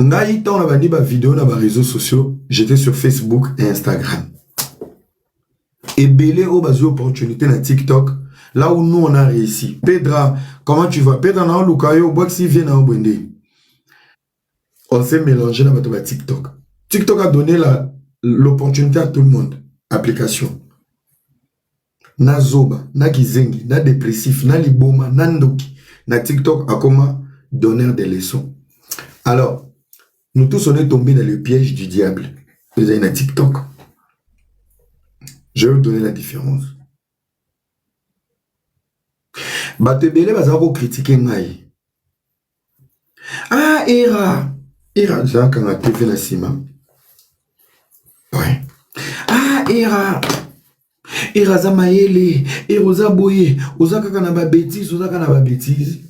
Ngai tant on a dit vidéo dans les réseaux sociaux, j'étais sur Facebook et Instagram. Et belé au bas opportunité dans TikTok, là où nous on a réussi. Pedra, comment tu vas? Pedra na lukayo boxi vient na obwende. On s'est mélangé dans votre TikTok. TikTok a donné l'opportunité à tout le monde. Application. Na zoba, na kizengi, na dépressif, na liboma, na ndoki. Na TikTok a comment donner des leçons. Alors, nous tous on est tombés dans le piège du diable. Vous avez un TikTok. Je vais vous donner la différence. Batebele bazako critiquer ngai. Ah, Era, Jean quand a TV la Sima. Ouais. Ah, Era Zamaele, Eroza Boye, Ozaka kana ba bêtise, Ozaka na ba bêtise.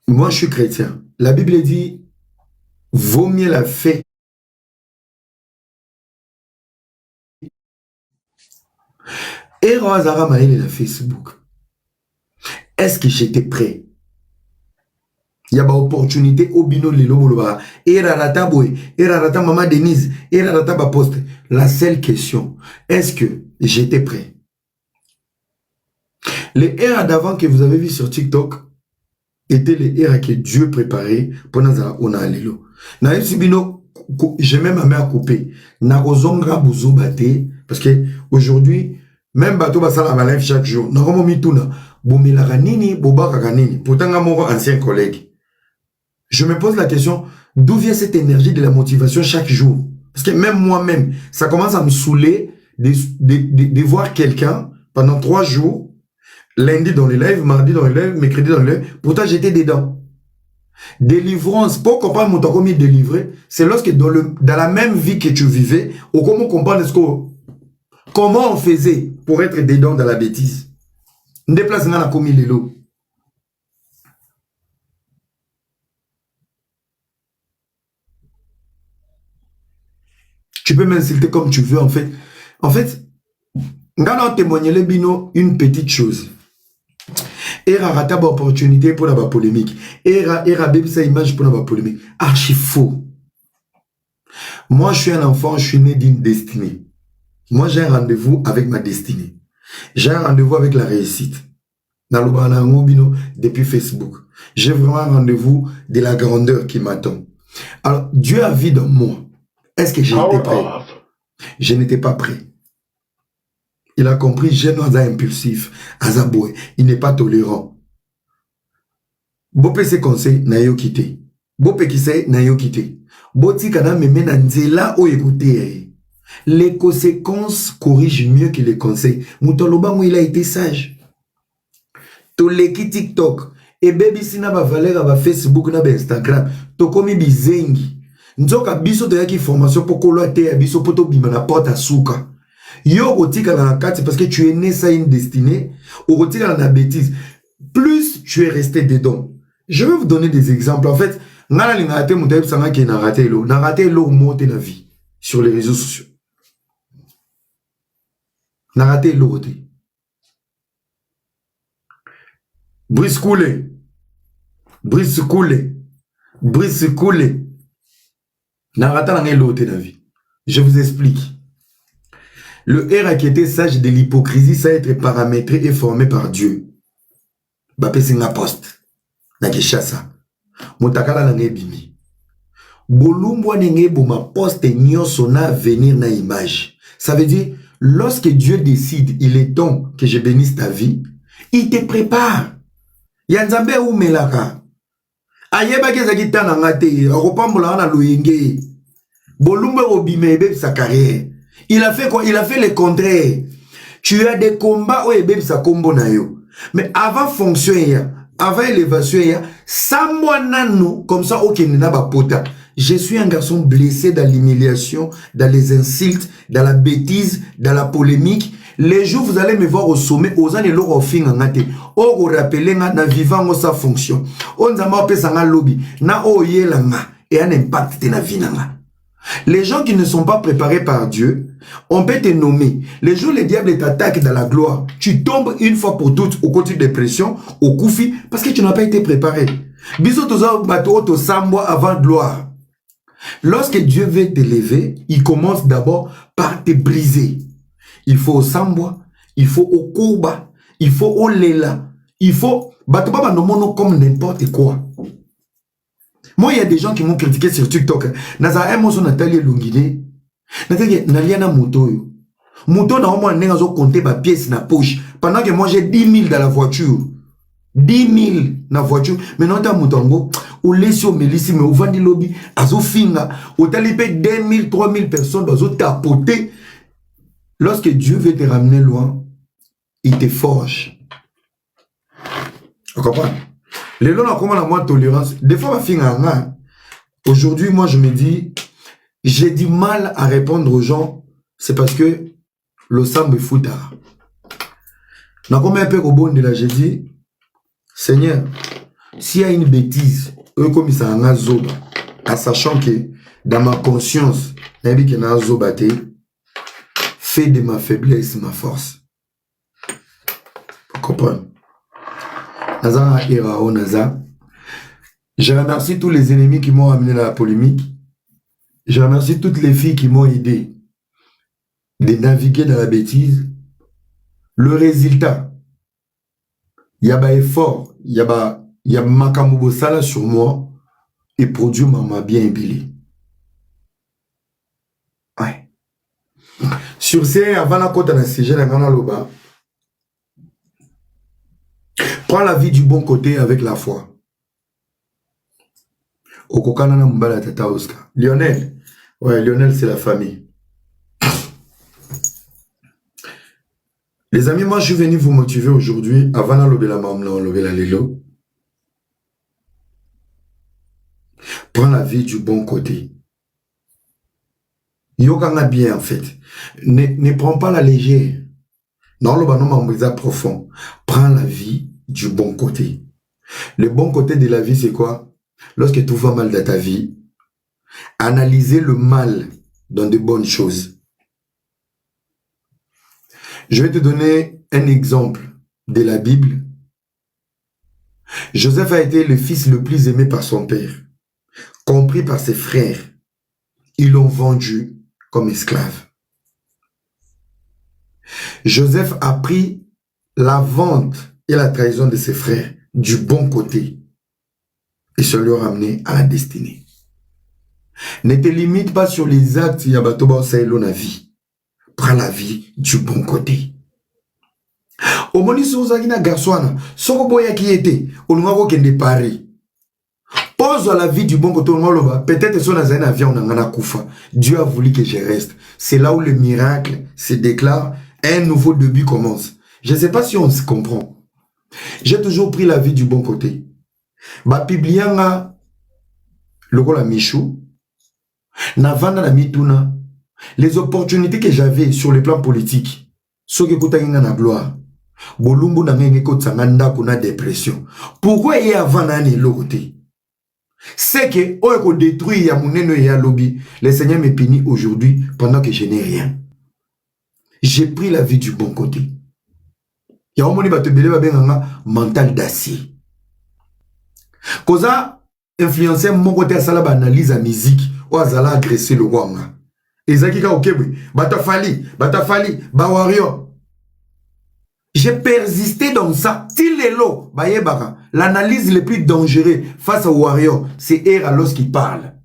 Moi, je suis chrétien. La Bible dit, vaut mieux la fée. Era Zamaele la Facebook. Est-ce que j'étais prêt? Il y a une opportunité au bino lelo boloba. Era rata boy, era rata maman Denise, era rata ba poste. La seule question, est-ce que j'étais prêt? Les eras d'avant que vous avez vu sur TikTok étaient les eras que Dieu préparait pour nous on a lelo. Na bino, j'ai même ma mère coupé. Na kozonga buzo bate parce que aujourd'hui même bateau basala ma live chaque jour. Na komo mituna bomela nini bobaka kanini. Pourtant mon ancien collègue. Je me pose la question, d'où vient cette énergie de la motivation chaque jour? Parce que même moi-même, ça commence à me saouler de voir quelqu'un pendant 3 jours, lundi dans les lives, mardi dans les lives, mercredi dans les lives, pourtant j'étais dedans. Délivrance, pour comprendre mon temps comme il délivré, c'est lorsque dans la même vie que tu vivais, ou comment comprendre comment on faisait pour être dedans dans la bêtise. On déplace dans la commis les lots. Tu peux m'insulter comme tu veux, en fait. En fait, on a témoigné les bino une petite chose. Era rata ba opportunité pour la polémique. Era bébé sa image pour la polémique. Archi faux. Moi, je suis un enfant, je suis né d'une destinée. Moi, j'ai un rendez-vous avec ma destinée. J'ai un rendez-vous avec la réussite. Dans le banango bino depuis Facebook. J'ai vraiment un rendez-vous de la grandeur qui m'attend. Alors, Dieu a vu dans moi. Est-ce que j'étais prêt? Je n'étais pas prêt. Il a compris, j'ai un impulsif, Azaboué. Il n'est pas tolérant. Bopé ses conseils, n'a yo quitté. Bopé qui sait, n'a yo quitté. Boti kana me mena nzela o écouter. Les conséquences corrigent mieux que les conseils. Moutoloba il a été sage. Toleki TikTok. Et baby si na ba valeur ba Facebook na ba Instagram. Tokomi bizengi. Nzoka biso to yaki formation pour kolo te ya biso poto bima na porte à souka. Yo otika na kati parce que tu es né ça une destinée, ou otika na bêtise. Plus tu es resté dedans. Je vais vous donner des exemples. En fait, ngala li ngate mutayib sanga ki na raté lo monte na vie sur les réseaux sociaux. Na raté lo roté. Brice coulé. Je vous explique. Le R qui était sage de l'hypocrisie, ça être paramétré et formé par Dieu. Bapé c'est un poste. Nakishasa. Motakala na ngebimi. Bolumbo nenge boma poste nyonso na venir na image. Ça veut dire, lorsque Dieu décide, il est temps que je bénisse ta vie, il te prépare. Yanzambe ou melaka. Ayeba kezaki tana ngate, akopambola na loyenge. Bolumbo obime sa carrière. Il a fait quoi? Il a fait le contraire. Tu as des combats où ebeb sa combo na yo. Mais avant fonction avant élévation samwa nanu comme ça ok nina ba pota. Je suis un garçon blessé dans l'humiliation, dans les insultes, dans la bêtise, dans la polémique. Les jours vous allez me voir au sommet, aux années l'or au fin ngate. O go rappeler na vivant sa fonction. On zama pesa nga lobby na oyela nga et un impact na vie nga. Les gens qui ne sont pas préparés par Dieu, On peut te nommer. Les jours, le diable t'attaque dans la gloire. Tu tombes une fois pour toutes au côté de dépression, au koufi, parce que tu n'as pas été préparé. Bisous, bateau, sambo avant gloire. Lorsque Dieu veut t'élever, il commence d'abord par te briser. Il faut au sambo, il faut au kouba, il faut au lela, il faut... Bateau, comme n'importe quoi. Moi, il y a des gens qui m'ont critiqué sur TikTok. Naza emoso Nathalie Lungine. Nathalie, Naliana Moutoyo. Mouto na au moins n'a compté ma pièce na poche. Pendant que moi j'ai 10 000 dans la voiture. 10 000 dans la voiture. Mais non, t'as Moutongo. Ou laisse au Mélissi, mais au Vandi Lobby. Azo Finga. Au talipé 2 000, 3 000 personnes dans au tapoté. Lorsque Dieu veut te ramener loin, il te forge. Tu comprends? Les gens ont comment la moins tolérance. Des fois, ma fille a. Aujourd'hui, moi, je me dis, j'ai du mal à répondre aux gens. C'est parce que le sang me fout tard. Dans combien de peu au bon de là, j'ai dit, Seigneur, s'il y a une bêtise, eux comme ça en a zoba, en sachant que dans ma conscience, il y a un zoba, fais de ma faiblesse ma force. Vous comprenez? Je remercie tous les ennemis qui m'ont amené à la polémique. Je remercie toutes les filles qui m'ont aidé de naviguer dans la bêtise. Le résultat, il y a un effort, il y a Makamubo Sala sur moi et produit m'a bien ébélé. Ouais. Sur ces, avant la côte à la CG, la Gana Loba, prends la vie du bon côté avec la foi. Okokanana Mbala Tata Oscar. Lionel. Ouais, Lionel, c'est la famille. Les amis, moi, je suis venu vous motiver aujourd'hui. Avant la lobela mamla, lobela lelo. Prends la vie du bon côté. Yokanga bien, en fait. Ne prends pas la légère. Non, le banon m'embrisa profond. Prends la vie du bon côté. Le bon côté de la vie, c'est quoi? Lorsque tout va mal dans ta vie, analyser le mal dans de bonnes choses. Je vais te donner un exemple de la Bible. Joseph a été le fils le plus aimé par son père, compris par ses frères. Ils l'ont vendu comme esclave. Joseph a pris la vente et la trahison de ses frères du bon côté et se leur a amené à la destinée. Ne te limite pas sur les actes Yabatoba Saïlo na vie. Prends la vie du bon côté. Au moni souzaki na garçon, soko boya qui était, on nous kende Paris. Pose la vie du bon côté, peut-être son azana avion na koufa. Dieu a voulu que je reste. C'est là où le miracle se déclare, un nouveau début commence. Je ne sais pas si on se comprend. J'ai toujours pris la vie du bon côté. Ba piblianga lokola Michou, na vanda na mituna. Les opportunités que j'avais sur le plan politique, ce que koutanginga na gloire, bolumbu na ngenge kotsanganda kuna dépression. Pourquoi y a vanani lokote? C'est que on détruit ya muneno ya lobby. Le Seigneur me punit aujourd'hui pendant que je n'ai rien. J'ai pris la vie du bon côté. Ya omoni bato bele ba benganga mental d'acier. Koza influencer mon côté à sala ba analyse à musique ou azala agresser le wanga. Ezakika okebwe, batafali, bawario. J'ai persisté dans ça. Tilelo, bayebaka. L'analyse le plus dangereux face au warrior, c'est Era lorsqu'il parle.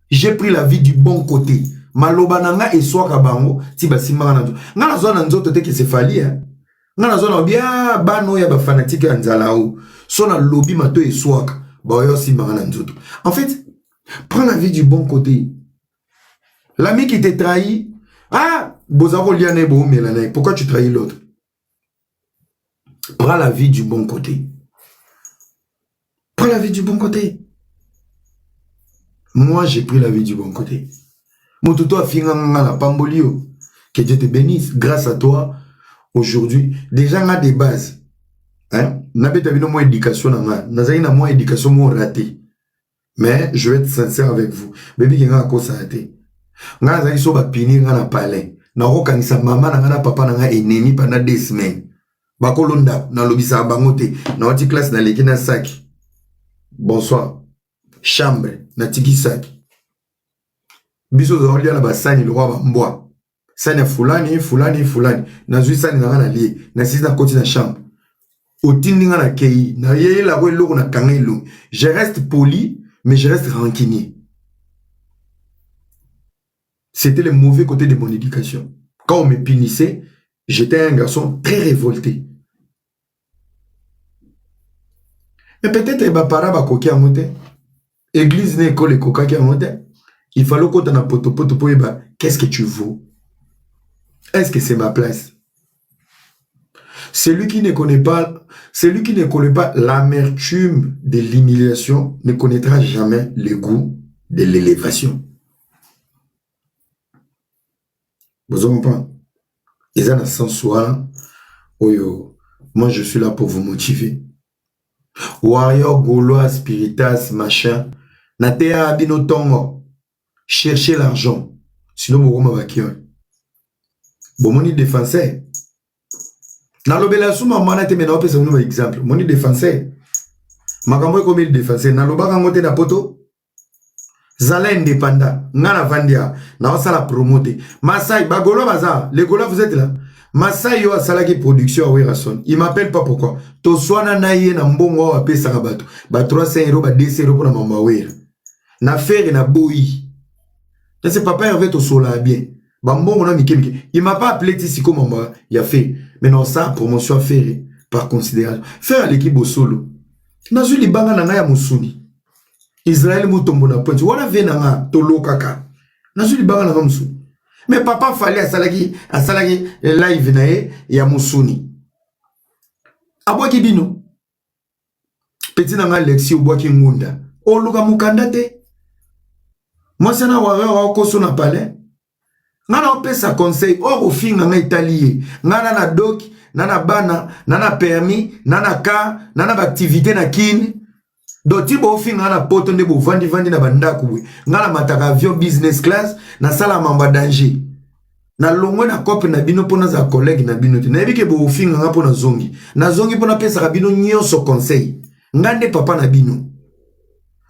J'ai pris la vie du bon côté. Malobananga et soaka bango, tiba simana nanzo. Ngana zona nzoto te ki se fali, hein. Ngana zona bien bano ya ba fanatique anzalao. Sona lobby mato et soaka, bawayo simana nzoto. En fait, prends la vie du bon côté. L'ami qui te trahit, ah, bozaro liane bo melane, pourquoi tu trahis l'autre? Prends la vie du bon côté. Prends la vie du bon côté. Moi, j'ai pris la vie du bon côté. Mon toto a fini la pambolio. Que Dieu te bénisse. Grâce à toi, aujourd'hui, déjà, on a des bases. Hein? N'a pas eu moins d'éducation. N'a moins d'éducation, moins raté. Mais je vais être sincère avec vous. Bébé, il y a un cause raté. Nga za iso ba pini nga na palais na kanisa mama na ngana papa na nga enemi pendant 2 semaines. Bakolonda na lobisa bangote na wati classe na leki na sac. Bonsoir. Chambre na tiki sac. Biso zolia na basani le roi bambwa. Sani fulani na zui sani na ngana lié na sisi na koti na chambre. Otindi nga na kei na yeye la we loko na kangelo. Je reste poli mais je reste rancunier. C'était le mauvais côté de mon éducation. Quand on me punissait, j'étais un garçon très révolté. Mais peut-être que mes parents ba koki amote. Église n'est école et coca qui amote. Il fallait qu'on t'en poto pour eba. Qu'est-ce que tu vaux? Est-ce que c'est ma place? Celui qui ne connaît pas l'amertume de l'humiliation ne connaîtra jamais le goût de l'élévation. Vous comprenez? Ils ont un sens soit, moi je suis là pour vous motiver. Warrior, Gaulois, Spiritas, machin, Natea Abino Tongo, cherchez l'argent. Sinon, vous m'avez bakio. Bon, mon défenseur. Dans l'obéla souma, moi, n'ai pas fait un exemple. Mon défenseur. Ma campagne comme il défenseur. Dans l'obéla, quand on est poto. Zala indépendant, ngana vandia, na osala promoter. Masai, bagolo baza, les gola vous êtes là. Masai yo asala ki production à Werason. Il m'appelle pas pourquoi. To swana na ye na mbongo wa pesa kabato. Ba 300 €, ba 200 € pour na mama wera. Na faire na boyi. C'est papa Hervé to sola bien. Ba mbongo na mike. Il m'a pas appelé ici comme maman, il a fait. Mais non ça promotion à faire par considération. Faire l'équipe au solo. Na zuli banga na ya musuni. Israël mutombo na point. Wala venanga tolo kaka. Nazuli banga na musu. Mais papa fallait asalaki live na ya musuni. Abwaki bino. Petit nanga Lexi obwaki ngunda. Oluka mukandate. Moi sana wa koso na palais. Ngana opesa conseil o finga nga italien. Ngana na doc, nana bana, nana permis, nana ka, nana activité na kin. Doti bo finga na poto nde bo vandi na bandako we. Ngana mataka avion business class na sala mamba danger. Na longwe na kope na bino pona za collègue na bino. Na ebike bo finga nga pona zongi. Na zongi pona pesa ka bino nyonso conseil. Ngande papa na bino.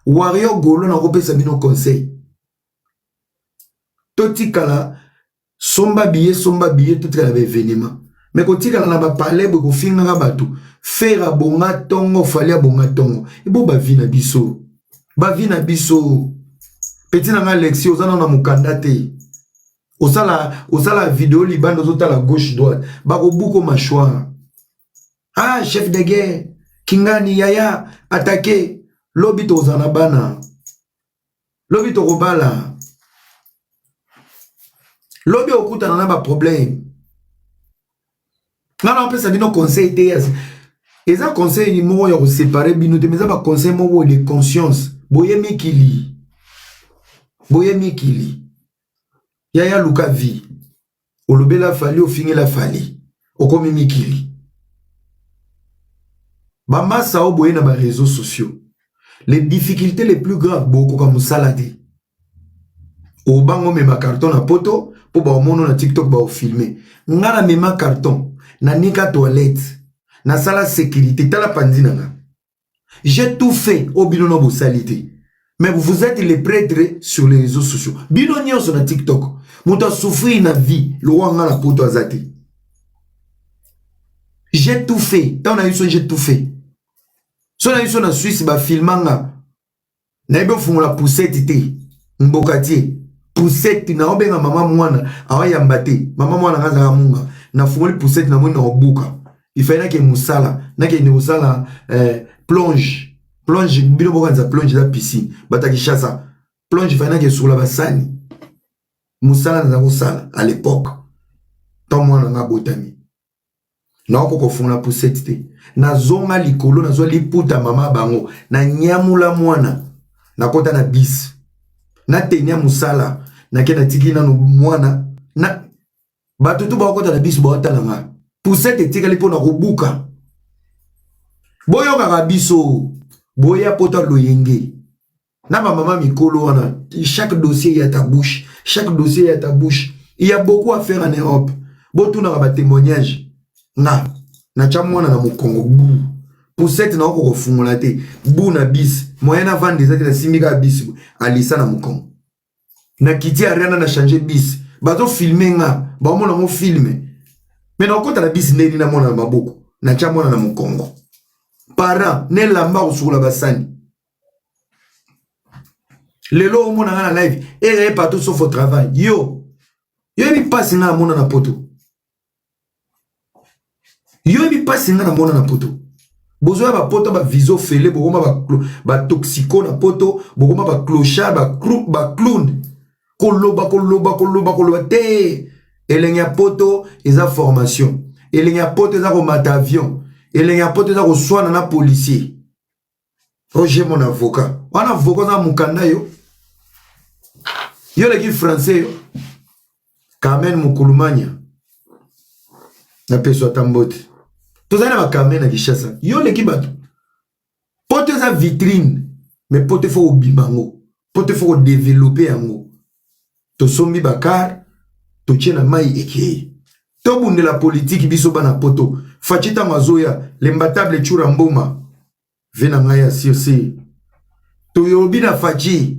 Warrior Golo na ko pesa bino conseil. Toti kala somba billet tout kala événement. Mais quand tu as ba parler beaucoup finga nga batu. Faire bonga tongo falia bonga tongo ibo ba vina biso petit na nga Alexis ozana na mukanda te osala vidéo libando zota la gauche droite bako buko machwa chef de guerre Kingani Yaya attaqué lobito ozana bana lobito robala lobi okuta na ba problème ngana on peut ça bino conseil te et ça conseil ni mo yo séparer bino te mais ça ba conseil mo de conscience boye mikili yaya luka vi olobela fali ofingi la fali okomi mikili ba massa o boye na ba réseaux sociaux les difficultés les plus graves boko ka musalade o bango me ma carton na poto po ba mono na TikTok ba o filmer ngana me ma carton na nika toilette na sala sécurité tala pandinanga. J'ai tout fait au binono bo salité. Mais vous êtes les prêtres sur les réseaux sociaux. Binonio sur na TikTok. Mouta souffrir na vie. Le roi nga la poto azati. J'ai tout fait. Tant on a eu son j'ai tout fait. Si on a eu son en Suisse ba filmanga. Na ebe fungo la poussette te. Mbokati. Poussette na obenga mama mwana awa yambate. Mama mwana ngaza munga. Na fungo li poussette na mwana obuka. Il fallait que musala na que ne musala plonge bino bokanza plonge la piscine bataki chassa plonge fallait que sur la basani musala na musala à l'époque tant moi na botami na ko fona poussette te na zonga likolo na zo liputa mama bango na nyamula mwana na kota na bis na tenia musala na kena tiki na mwana na batutu ba kota na bis bo atalanga poussette etikali pona kobuka boyo kaka biso boya pota loyenge na ba mama mikolo wana chaque dossier ya ta bouche Il y a beaucoup à faire en Europe. Beaucoup de témoignages. Na chamwana na Mukongo. Pour cette na ko fungolate. Bou na bis. Moyen avant des autres na simika bis. Alisa na Mukongo. Na kiti ariana na changer bis. Bato filmer nga. Ba mo na mo filmer. Mais na kota na bis neli na mona na maboko. Na chamwana na Mukongo. Parents ne lamba sur la basani. Lelo o mona na live. Et partout sauf au travail. Yo bi passe na mona na poto. Yo bi passe na mona na poto. Bozo ba poto ba viso fele bokoma ba toxico na poto, bokoma ba clochard ba clown. Koloba te. Elenya poto eza formation. Elenya poto eza ko mata avion. Elenya poto eza ko soana na policier. Roger mon avocat. Wana avocat na mukanda yo. Yo l'équipe français yo. Carmen Mukulumania. Na peso tambote. Tozana ba Carmen na Kishasa. Yo l'équipe bato. Pote za vitrine. Mais pote faut obimango. Pote faut développer yango. To sombi bakar. To tchena mai eke. To bunde la politique biso bana poto. Fachita mazoya. Lembatable chura mboma. Vena ngaya sirsi. To yobi na fachi.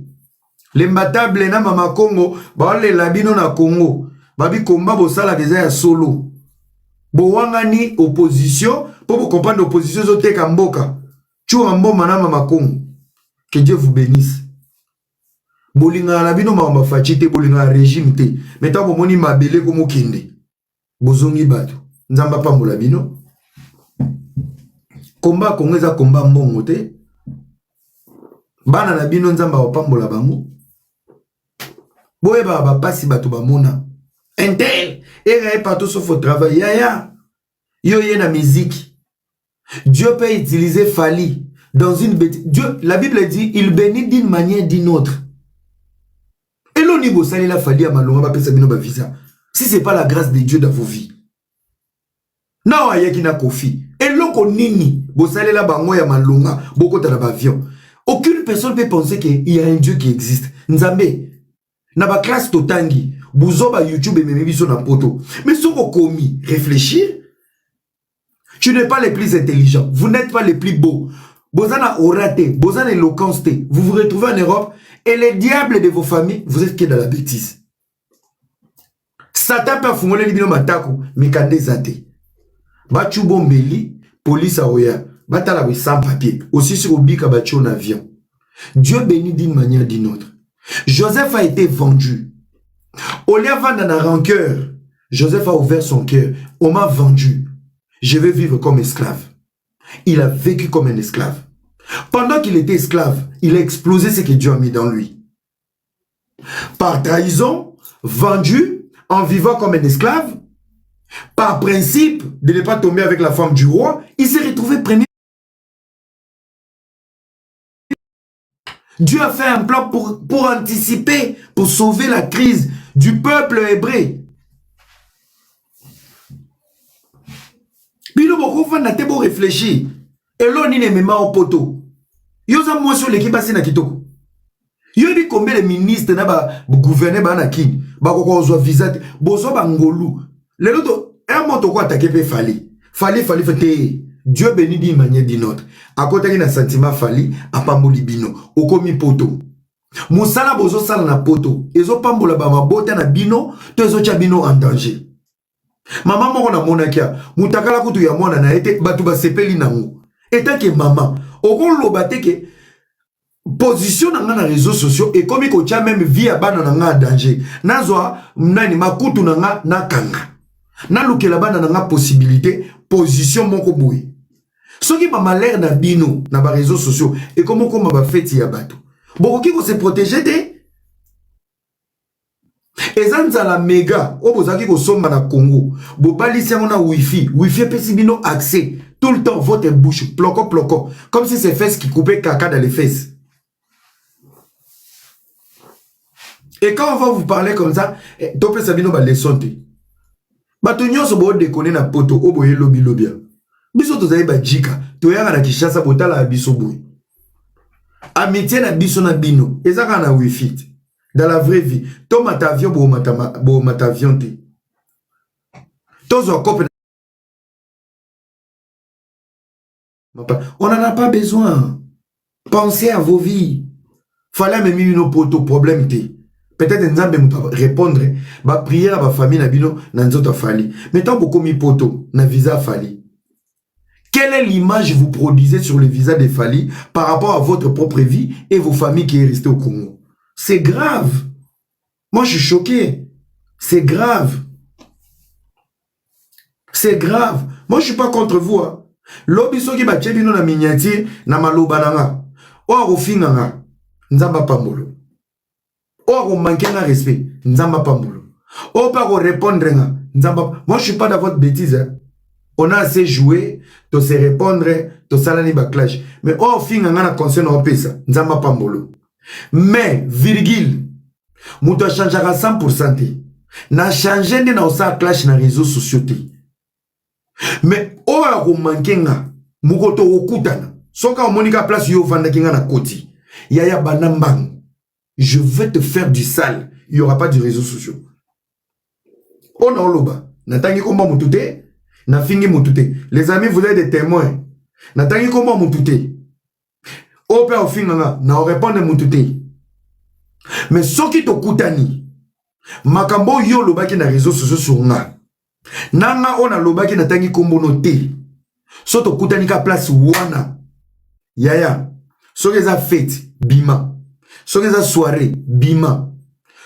Lembatable na mama Congo. Baole labino na Congo. Babi komba bosala deza ya solo. Bowangani opposition. Pour vous comprendre l'opposition zote kamboka. Chura mboma na mama Congo. Que Dieu vous bénisse. Bolinga labino mama fachi te. Bolinga régime te. Meta bomoni mabele komo kende. Bozongi bato. Nzamba pambola bino. Komba kongeza komba mbongo te. Bana na bino nzamba wapambola bango. Boye ba pasi bato bamona. Intel. Et partout sauf au travail. Ya. Yo na musique. Dieu peut utiliser Fali dans une bêtise. Dieu, la Bible dit, il bénit d'une manière d'une autre. Et l'on y bossali la Fali à Malonga ba pesa bino ba visa. Si c'est pas la grâce de Dieu dans vos vies. Non, ayaki na kofi. Et l'on nini bossali la bango ya Malonga boko ta ba avion. Aucune personne peut penser qu'il y a un Dieu qui existe. Nzambe. Na ba classe totangi. Bouzo ba YouTube et même biso na poto. Mais ce qu'on commis, réfléchir. Tu n'es pas les plus intelligents. Vous n'êtes pas les plus beaux. Bozana oraté, bozana éloquence. Vous vous retrouvez en Europe et les diables de vos familles, vous êtes que dans la bêtise. Satan peut fumler les bino matako, mais kande zate. Bachu bombeli, police a oya. Batala oui sans papier. Aussi sur Obika bachu en avion. Dieu bénit d'une manière d'une autre. Joseph a été vendu. Au lieu de vendre la rancœur, Joseph a ouvert son cœur. On m'a vendu. Je vais vivre comme esclave. Il a vécu comme un esclave. Pendant qu'il était esclave, il a explosé ce que Dieu a mis dans lui. Par trahison, vendu, en vivant comme un esclave, par principe de ne pas tomber avec la femme du roi, il s'est retrouvé premier. Dieu a fait un plan pour anticiper, pour sauver la crise du peuple hébreu. Bilo boko fanda te bo réfléchir. Et l'on n'y n'est même pas au poteau. Yosa moi sur l'équipe assez na kitoko. Yo bi combien de ministres na ba gouverner ba na king. Ba ko ko zo visa bozo ba ngolu. Le loto un moto ko attaquer pe fallait fêter. Dieu bénit d'une manière d'une autre. À côté d'un sentiment fali, à pamboli bino, au komi poto. Moussala bozo sala na poto. Ezo pambola ba mabota na bino, to ezo cha bino en danger. Maman moko na monakia, mutakala kutu ya mwana na ete batu ba sepeli nango. Etant que maman, okon lobate ke position na nga na réseaux sociaux et comme ko cha même vie abana na nga danger. Nazwa nani makutu na nga na kanga. Na lukela bana na nga possibilité position moko boui. Soki ba malheur na bino na ba réseaux sociaux et comment ba feti ya bato. Bokoki ko se protéger de ezanza la méga obozaki ko somba na Congo. Bo balisi na wifi pesi bino accès tout le temps votre bouche ploko comme si c'est fesses qui coupaient caca dans les fesses. Et quand on va vous parler comme ça, topé sabino ba leçon te. Bato nyonso bo déconner na poto oboye lobia. Biso tozali ba jika, toyanga na Kishasa botala biso boy. Amitié na biso na bino, ezaka na wifi. Dans la vraie vie. Ton matavion, bon matavion, on n'en a pas besoin. Pensez à vos vies. Fallait même une poto problème. Peut-être Nzambe répondre. Ba prière à ma famille, na bino, na nzota fali. Mais tant beaucoup mi poto, na visa fali. Quelle est l'image que vous produisez sur le visa des Fali par rapport à votre propre vie et vos familles qui est restées au Congo? C'est grave. Moi, je suis choqué. C'est grave. C'est grave. Moi, je ne suis pas contre vous. Hein. L'obiso qui bat chebino na minyati na maloba nanga. O arofinga nga. Nzamba pambolo. O aromanke nga respect. Nzamba pambolo. O pa répondre nga. Nzamba. Moi, je ne suis pas dans votre bêtise. Hein. On a assez joué, to se répondre, to salani backlash. Mais oh, finga ngana conseil na opesa, nzamba pambolo. Mais, virgule, mouto changera 100%. Na changé na osa clash na réseaux sociaux. Mais oh, a romanke nga, mukoto okutana. Soka omonika place yo vanda kinga na koti. Yaya banambang. Je vais te faire du sale. Il n'y aura pas de réseaux sociaux. On a oloba. Natangi komba mutute. Na fingi mutute. Les amis, vous êtes des témoins. Natangi komba mutute. Ope au finga na répondre mutute. Mais soki to kutani. Makambo yo lobaki na réseaux sociaux sur nga. Nanga ona lobaki natangi kombo note. So to kutani ka place wana. Yaya. Soki eza fête bima. Soki eza soirée bima.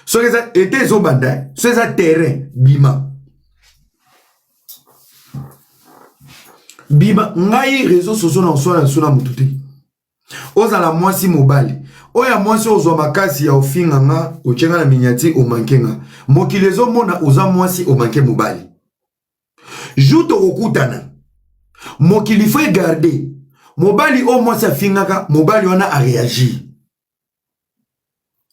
Soki eza été zo banda. Soki eza terrain bima. Biba ngai réseaux sociaux na sona sona mututi. Oza la mwasi mobali. Oya mwasi ozwa makasi ya ofinga nga, ochenga na minyati o mankenga. Mokilezo mona oza mwasi o manke mobali. Juto okutana. Mokili faut garder. Mobali o mwasi afinga ka, mobali wana a réagir.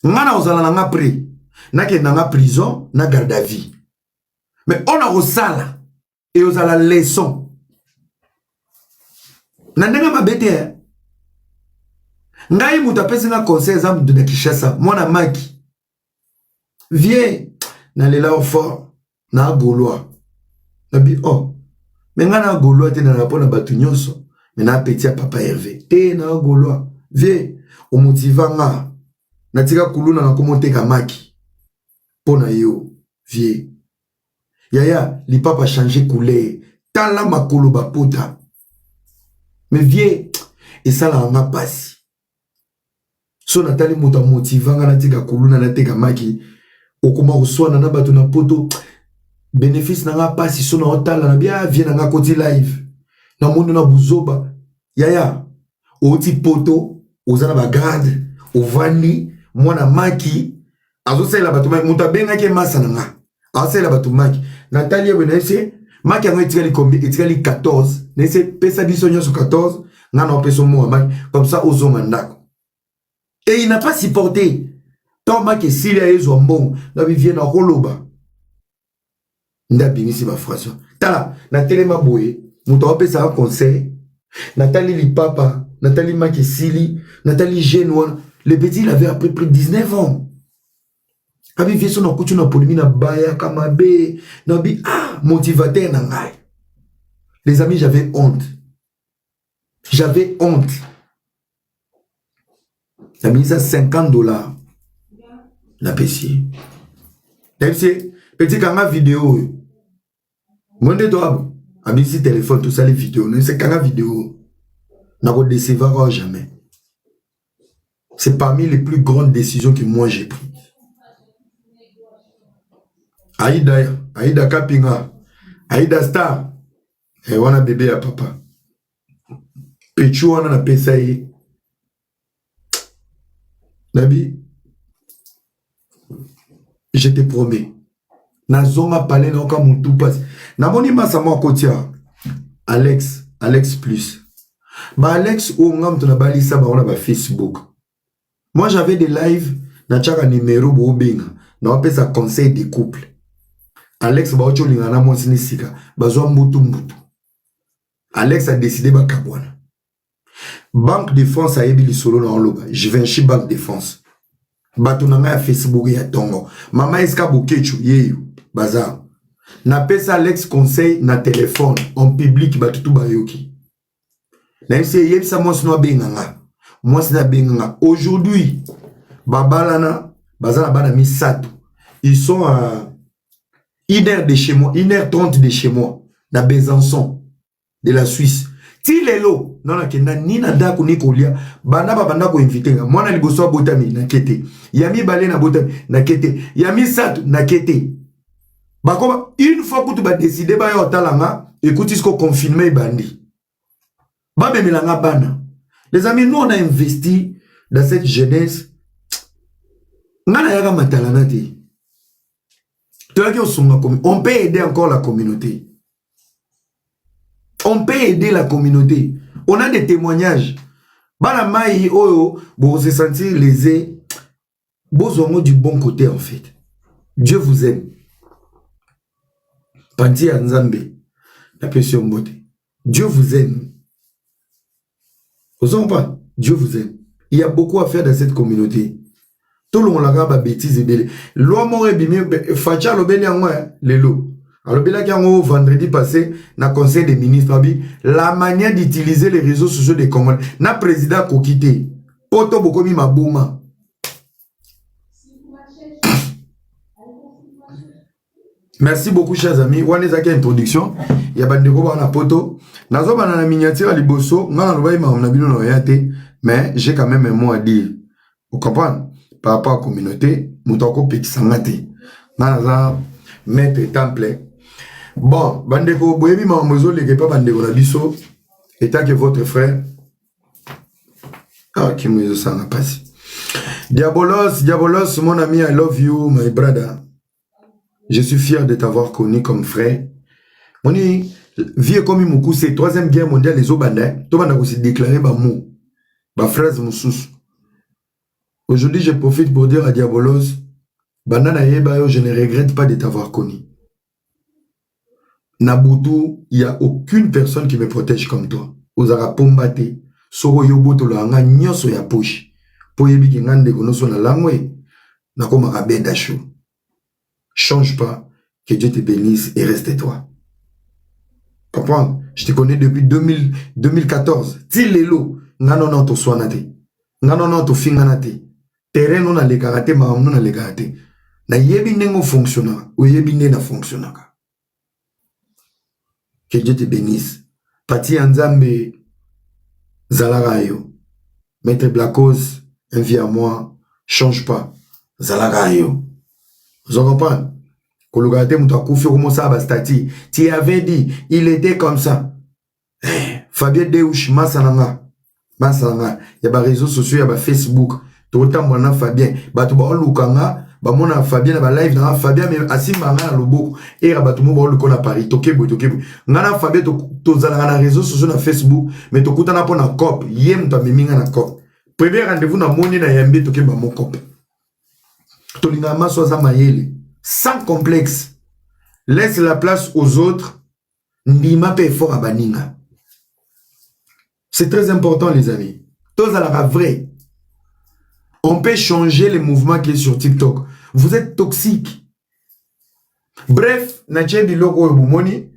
Ngana ozala na nga pre. Nake na nga prison, na garde à vie. Mais on a osala et ozala leçon. Nandanga mabete ngai mutapesi na conseil exemple de Kishasa mwana maki viens na lela au fort na Gaulois nabi oh mais ngana Gaulois te na rapona batu nyonso mais na petit papa Hervé te na Gaulois viens o motivanga na tika kuluna na komoteka maki pona yo viens yaya li papa changer couleur tala makolo bapota. Mais vieux, et ça là on a passé. So natali moto motivanga na tika kuluna na teka maki. Okoma oswana na bato na poto. Bénéfice na nga passé so na otala na bia vient na nga koti live. Na mundo na buzoba. Yaya, oti poto, ozana ba grade, ovani, mwana maki. Azo sela bato maki moto benga ke masa na nga. Azo sela bato maki. Natali ya benese maki yango etikali combien? Etikali 14. Nese pesa biso nyoso 14. Ngana opeso mo maki. Comme ça ozo mandako. Et il n'a pas supporté. Tant maki s'il y a ezo mbon. Nabi vient na holoba. Ndabini si ma phrase. Tala. Natali maboye. Mouta opesa un conseil. Natali li papa. Natali maki sili. Natali Genoa. Le petit il avait à peu près 19 ans. Abi vieso na kutu na polimi na baya kamabe. Nabi ah motivateur na ngai. Les amis, j'avais honte. J'avais honte. La mise à $50. La PC. Petit kanga vidéo. Mon de toi. Abisi téléphone, tout ça les vidéos. C'est kanga vidéo. N'a pas décevoir jamais. C'est parmi les plus grandes décisions que moi j'ai prises. Aïda Kapinga, Aïda Star, et on a bébé à papa. Péchou, on a pesé. Nabi, je te promets. Nazonga palé na ka mutu passe. Na moni masa mo kotia. Alex plus. Ba Alex o ngam to na balisa ba on a ba Facebook. Moi j'avais des lives na chaka numéro bo benga. Na pesa conseil des couples. Alex baocho lingana mwasi ni sika bazwa mbutu. Alex a décidé bakabwana. Banque de France a ebi li solo na oloba. Je vais chez Banque de France. bato na ngai ya Facebook ya tongo mama eska bokechu yeyo bazar na pesa Alex conseil na téléphone en public bato tout bayoki na yebisa yebisa mwasi no abenganga mwasi na benganga aujourd'hui babalana bazana bana misato ils sont à 1h de chez moi 1h30 de chez moi na Besançon de la Suisse ti lelo non kenda ni na ndako ni kolia bana babanda ko inviter nga mwana liboso botami na kete yami balé na botami na kete yami sato na kete bakoma une fois que tu vas décider ba yo talanga écoute ce qu'on confirmer bandi ba bemelanga bana les amis nous on a investi dans cette jeunesse ngana yaga matalana te on peut aider encore la communauté. On peut aider la communauté. On a des témoignages. Bana mai oyo, bon se sentir lésé. Besoin du bon côté en fait. Dieu vous aime. Panti à Nzambe. La pression beauté. Dieu vous aime. Vous en pas? Dieu vous aime. Il y a beaucoup à faire dans cette communauté. Tout le monde a des bêtises et belle. L'homme aurait bimé, Facha l'obéli en moi, les lots. Alors, bien là, vendredi passé, dans le conseil des ministres, la manière d'utiliser les réseaux sociaux des Congolais. Na président Kokité. Poto Bokomi Mabouma. Merci beaucoup, chers amis. On est à quelle introduction? Il y a Bandeko dans la poto. Nazo banana miniature à Liboso. Mais j'ai quand même un mot à dire. Vous comprenez? Par rapport à la communauté, Moutako Pekisangate. Nanaza, maître temple. Bon, Bandeko, Boyebi Mamozo, les pas Bandeko Nabiso, étant que votre frère. Ah, qui me s'en a passé. Diabolos, Diabolos, mon ami, I love you, my brother. Je suis fier de t'avoir connu comme frère. On est vieux comme Moukou, c'est 3e guerre mondiale, les Obandais. Tout le monde a aussi déclaré ma mot. Ma phrase, mon sous. Aujourd'hui, je profite pour dire à Diabolos, Banana Yebayo, je ne regrette pas de t'avoir connu. Nabutu, il n'y a aucune personne qui me protège comme toi. Ozara Pombate, Soro Yoboto, la Anga Nyoso ya Poche, Poyebi Kingande Gonoso na Langwe, Nakoma Rabé Dachou. Change pas, que Dieu te bénisse et reste toi. Comprends? Je te connais depuis 2014. Tilelo, Nanono to Swanate, Nanono to Finganate. Terrain non a les karaté, ma non a les karaté. Na yebi nengo fonctionna, ou yebi ne na fonctionna. Que Dieu te bénisse. Pati Anzambe Zalarayo. Maître Blacos, envie à moi, change pas. Zalarayo. Vous en comprenez? Kologate Moutakoufio comme ça, Bastati. Tu avais dit, il était comme ça. Fabien Deouch, Massananga. Massananga. Il y a des réseaux sociaux, il y a des Facebook. Autant mon Fabien, batu ba lukanga, ba mona Fabien ba live na Fabien mais asimba nga loboko et batu mo ba lukona Paris tokebo. Ngana Fabien to zala na réseaux sociaux na Facebook mais to kutana po na cop, yem to miminga na cop. Premier rendez-vous na moni na yambe tokeba mon cop. To linga maso za mayele, sans complexe. Laisse la place aux autres, ndima pe fort abaninga. C'est très important les amis. To zala vrai. On peut changer les mouvements qui est sur TikTok. Vous êtes toxique. Bref, Natché Biloko Boumoni.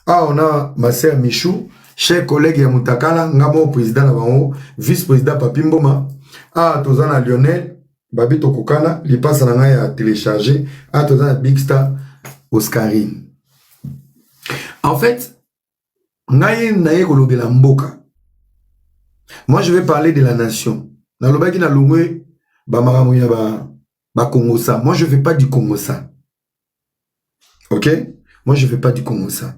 Ah, on a ma sœur Michou, cher collègue Yamoutakala, Ngamo président Navao, vice-président Papimboma. Ah, Tozana Lionel, Babi Tokokana, il passe à télécharger. Ah, Tozana Big Star, Oscarine. En fait, Naye Naye Kolobela Mboka. Moi, je vais parler de la nation. Dans le bas qui n'a l'oué, Congosa. Moi, je ne fais pas du Congosa. Ok? Moi, je ne fais pas du Congosa.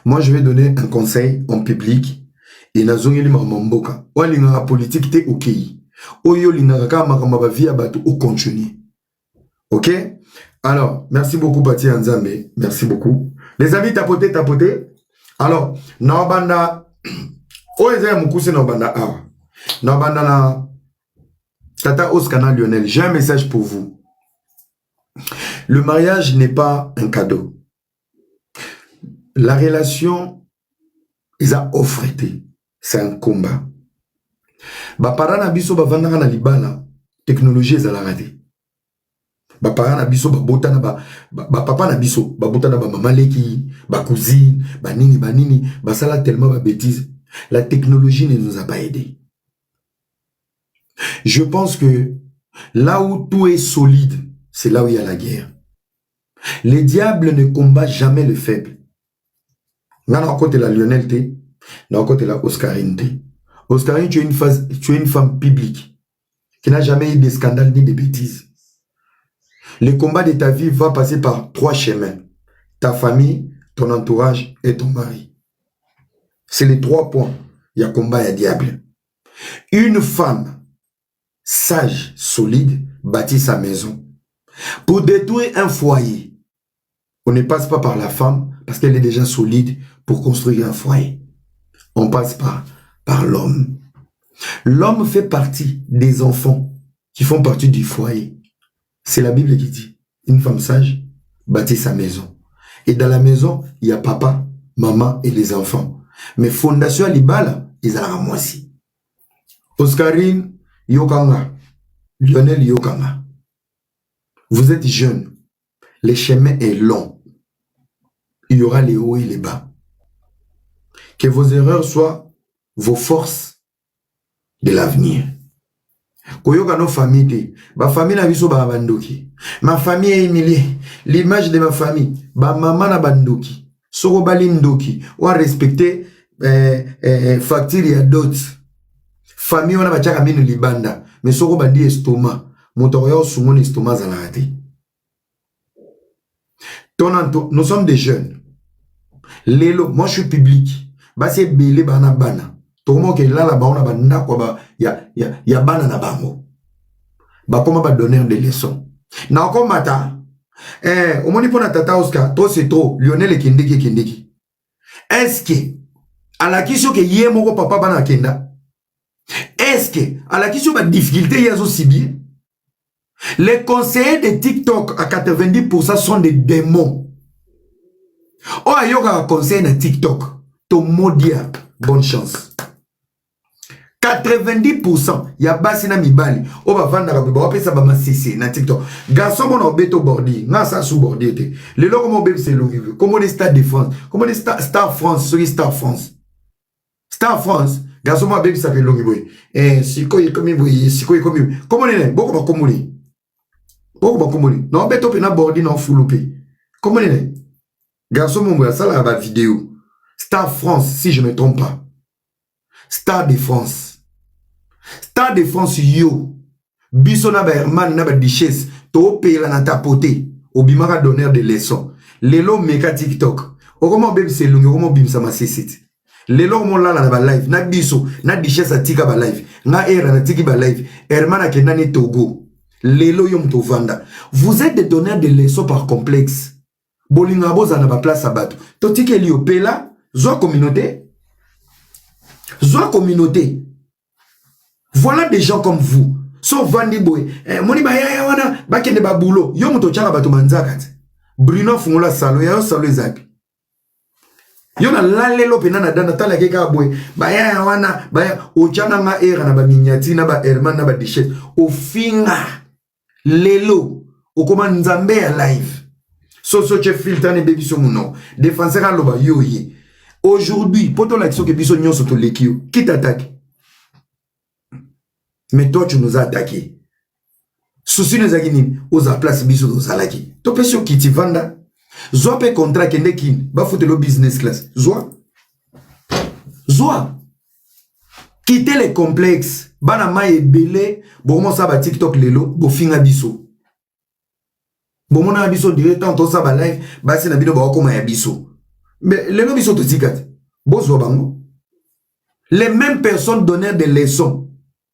Moi, je vais donner un conseil en public. Et na zongeli mamboka. Ou l'inga politique te ok. Oyo l'inga kama kama via bato au continue. Ok? Alors, merci beaucoup Pati Anzambe. Merci beaucoup. Les amis, tapotez. Alors, Naobanda. Oezaya Mukuse Naobanda awa. Naobanda na Tata Oscana Lionel, j'ai un message pour vous. Le mariage n'est pas un cadeau. La relation, ils ont offrité. C'est un combat. Ba parana biso ba vandanga na libala. technologie ezalaka te. Bapara na biso babota na papa na biso babota na mama leki, ba cousine, banini, basala tellement ba bêtises. La technologie ne nous a pas aidés. Je pense que là où tout est solide, c'est là où il y a la guerre. Les diables ne combattent jamais le faible. Là, on côté la Lionel T, on côté la Oscarine T. Oscarine, tu es une femme publique qui n'a jamais eu de scandale ni de bêtises. Le combat de ta vie va passer par 3 chemins. Ta famille, ton entourage et ton mari. C'est les 3 points. Il y a combat, il y a diable. Une femme sage, solide, bâtit sa maison. Pour détruire un foyer, on ne passe pas par la femme parce qu'elle est déjà solide pour construire un foyer. On passe par l'homme. L'homme fait partie des enfants qui font partie du foyer. C'est la Bible qui dit, une femme sage bâtit sa maison. Et dans la maison, il y a papa, maman et les enfants. Mais fondation à l'Ibala, ils ont moi aussi. Oscarine, Yokanga, Lionel Yokanga. Vous êtes jeune. Le chemin est long. Il y aura les hauts et les bas. Que vos erreurs soient vos forces de l'avenir. Koyoka no famille, ma famille na biso ba bandoki. Ma famille est humiliée. L'image de ma famille, ba maman na bandoki. Soko bali ndoki, ou respecter facture ya d'autres. Famille on a bachaka minu libanda, mais soko bandi estomac. Motorio sumon estomac zalati. Nous sommes des jeunes. Lelo, moi je suis public. Ba c'est belé bana bana. Tomo ke lala ba ona banda kwa ba ya bana na bango. Ba comment ba donner des leçons. Na ko mata omoni pona tata Oscar, to c'est trop Lionel et Kindiki. Est-ce que à la question que yé moko papa bana kenda? Est-ce que à la question ba difficulté yazo sibi? Les conseillers de TikTok à 90% sont des démons. Oh ayoka conseiller na TikTok, to modia bonne chance. 90% ya basi na mibali o ba vanda ka ba pesa ba masisi na TikTok. Garçon mon obeto bordi, nga sa sous bordi te. Le logo mo bebe c'est longi. Comment les Stade de France? Comment les Star France, sur Star France. Star France, garçon mo bebe ça fait longi boy. Siko yekomi boy, siko yekomi. Comment les boko ba komuli. Boko ba komuli. Non beto pe na bordi na fulupe. Comment les garçon mon boy ça là ba vidéo. Star France si je me trompe pas. Star de France. Star de France yo. Biso na ba herman na ba duchesse. To pela na tapoter. Obimaka donneur de leçons. Lelo meka TikTok. Okomo bebe c'est lungi. Okomo bimsa ma sisite. Lelo mo lala na ba live. Na biso. Na duchesse a tika ba live. Na era na tiki ba live. Herman a kenani Togo. Lelo yom to vanda. Vous êtes des donneurs de leçons par complexe. Bolinga boza na ba place à bateau. To tike li opela. Zoa communauté. Zoa communauté. Voilà des gens comme vous. So vandi boy. Moni ba ya wana bakende ba boulot. Yo muto changa bato manzaka. Bruno fungola salo ya salo ezaki. Yo na lalelo pena na dana tala keka boy. Ba ya wana ba ya ochana nga era na ba minyati na ba herman na ba dishet. Ofinga lelo okoma nzambe ya live. So che filter ne baby so muno. Défenseur aloba yo ye. Aujourd'hui, poto la que biso nyonso to lekio, qui t'attaque? Mais toi tu nous as attaqué. Souci nous a gini, osa place biso do salaki. To pesio ki ti vanda. Zoa pe contrat kende kin, ba foute lo business class. Zoa. Quitter les complexes. Bana maye belé, bon mo sa ba TikTok lelo, bo finga biso. Bon mo na biso directement to sa ba live, ba se na bino ba ko ma ya biso. Mais les mêmes sont aussi les mêmes personnes donnaient des leçons.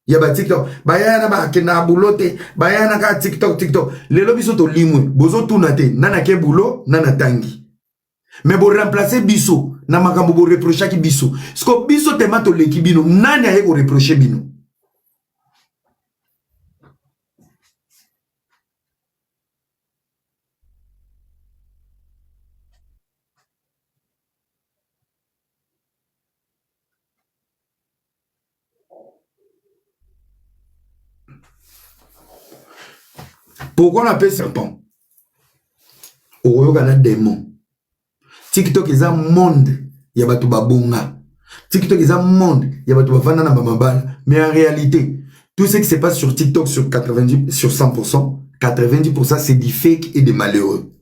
Il y a TikTok. Bayana ba kena boulote. Bayana ka TikTok. Les lobbies sont au limoué. Bozo tunate. Nana ke boulot. Nana tangi. Mais pour remplacer biso. Na makambo bo reprocher ki biso. Sko biso temato leki bino. Nani aye ko reprocher bino. Pourquoi on appelle serpent? Oyoka na démon. TikTok est un monde, il y a batu babonga. TikTok est un monde, il y a batu bavana na bamabala. Mais en réalité, tout ce qui se passe sur TikTok sur 100%, 90% c'est du fake et des malheureux.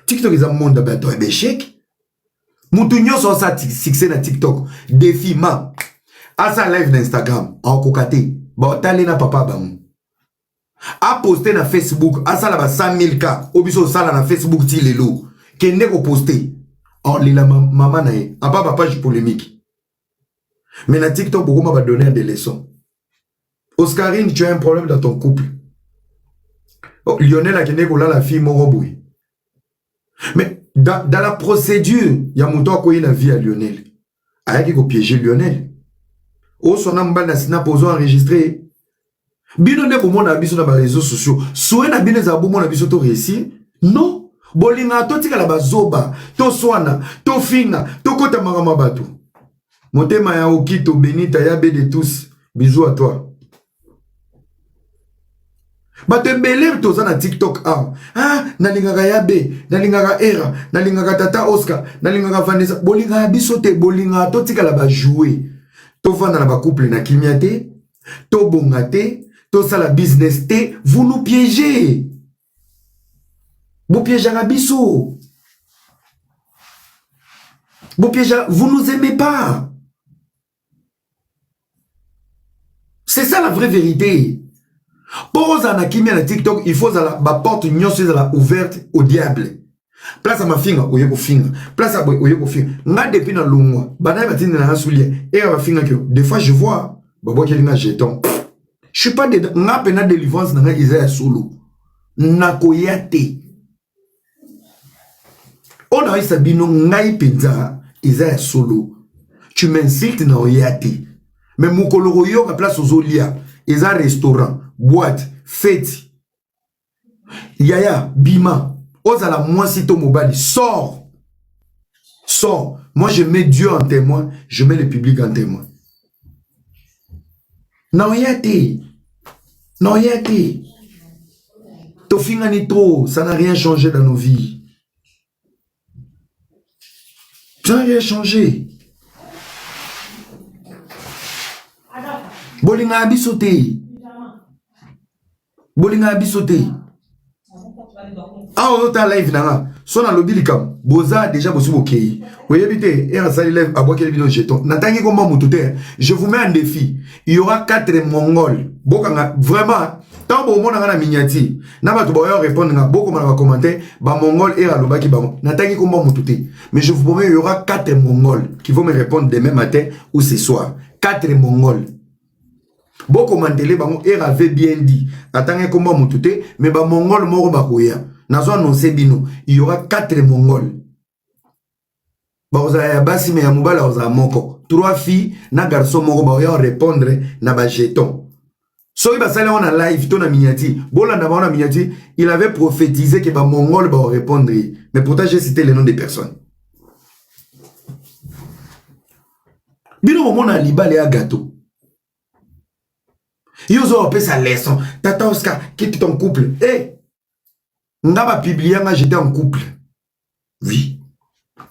TikTok est un monde de batu d'échec. Moutounyo sur sa succès na TikTok. Défi ma. A sa live na Instagram. En kokate. Ba tale na papa bamou. A posté na Facebook. A sa la ba 100 000 cas. Obiso sala na Facebook ti lelo. Kende ko posté. Oh lila maman na ye. A pas page polémique. Mais na TikTok, beaucoup m'a donné des leçons. Oscarine, tu as un problème dans ton couple. Oh, Lionel a kende ko la fille moroboui. Mais dans la procédure, il y a mon temps qu'on a la vie à Lionel. Il y a piéger Lionel. Oh, son amba na snap aux enregistré. Bino ne ko mona biso na ba réseaux sociaux. Soué na bino za bo mona biso to réussir. Non. Bolinga to tika la bazoba, to swana, to finga, to kota magama bato. Motema ya okito benita ya be de tous. Bisous à toi. Bato belem toza na TikTok nalingaka yabe, nalingaka era, nalingaka tata Oscar, nalingaka Vanessa. Bolinga biso te, bolinga to tika la ba jouer. To vanda na ba couple na kimia te, to bonga te, to sala business te, vous nous piégez. Vous piégez à biso. Vous piégez, vous nous aimez pas. C'est ça la vraie vérité. Pour na kimia na TikTok, il faut la porte nyonso la ouverte au diable. Place à ma finga, oyeko finga. Place à oyeko finga. Nga depuis na longwa, bana batine na soulier. Et ma finga que des fois je vois babo kelinga jeton. Je suis pas de nga pena délivrance na Isaiah solo. Na koyate. On a eu sabino ngai penza Isaiah solo. Tu m'insultes na oyate. Mais mukolo yo ka place aux olia, Isa restaurant, boîte, fête. Yaya, Bima, Ozala moi si ton mobile sort. Sors. Moi je mets Dieu en témoin, je mets le public en témoin. Non yate. Non yate. Tofinga ni trop, ça n'a rien changé dans nos vies. Ça n'a rien changé. Bolinga abisote. Bolinga abisote. Ah, on ta live nanga. Son na lobby likam. Boza déjà bosu bokei. Oye bité, et en sali live aboua quel bidon jeton. Natangi komba moutouté. Je vous mets un défi. Il y aura 4 Mongols. Bokanga vraiment. Tant bon mon na miniati. Na ba to boyo répondre nga boko na commenter ba Mongol et aloba ki ba. Natangi komba moutouté. Mais je vous promets il y aura 4 Mongols qui vont me répondre demain matin ou ce soir. 4 Mongols. Boko mandele bango avait bien dit. Attendez comment moutouté, mais ba Mongol moro bakoya. Nazo annoncé bino, il y aura 4 Mongols. Ba oza basi me ya mubala oza moko. 3 filles na garçon moko ba yo répondre na ba jeton. So iba sala on a live to na miniati. Bola na ba na miniati, il avait prophétisé que ba Mongol ba répondre. Mais pourtant j'ai cité les noms des personnes. Bino mo na libale ya gâteau. Ils ont appelé sa leçon. Tata Oscar, quitte ton couple. Eh, on m'a publié, j'étais en couple. Oui.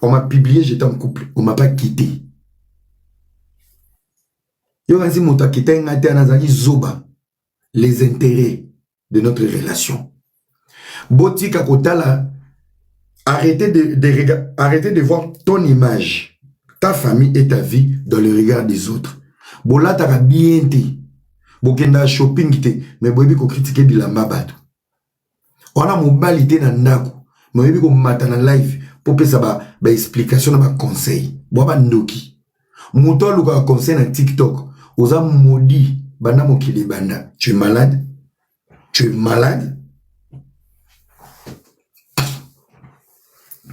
On m'a publié, j'étais en couple. On m'a pas quitté. Yoranzi Mota quitté zoba les intérêts de notre relation. Boti Kakotala, arrêtez de voir ton image, ta famille et ta vie dans le regard des autres. Bola t'as bien été. Bokenda shopping te mais boyebi ko critiquer bilamba bato ona mobilité na ndako mais boyebi ko mata na live pour pesa ba explication na ba conseil bo ba ndoki moto luka conseil na TikTok oza modi banda mokili banda tu es malade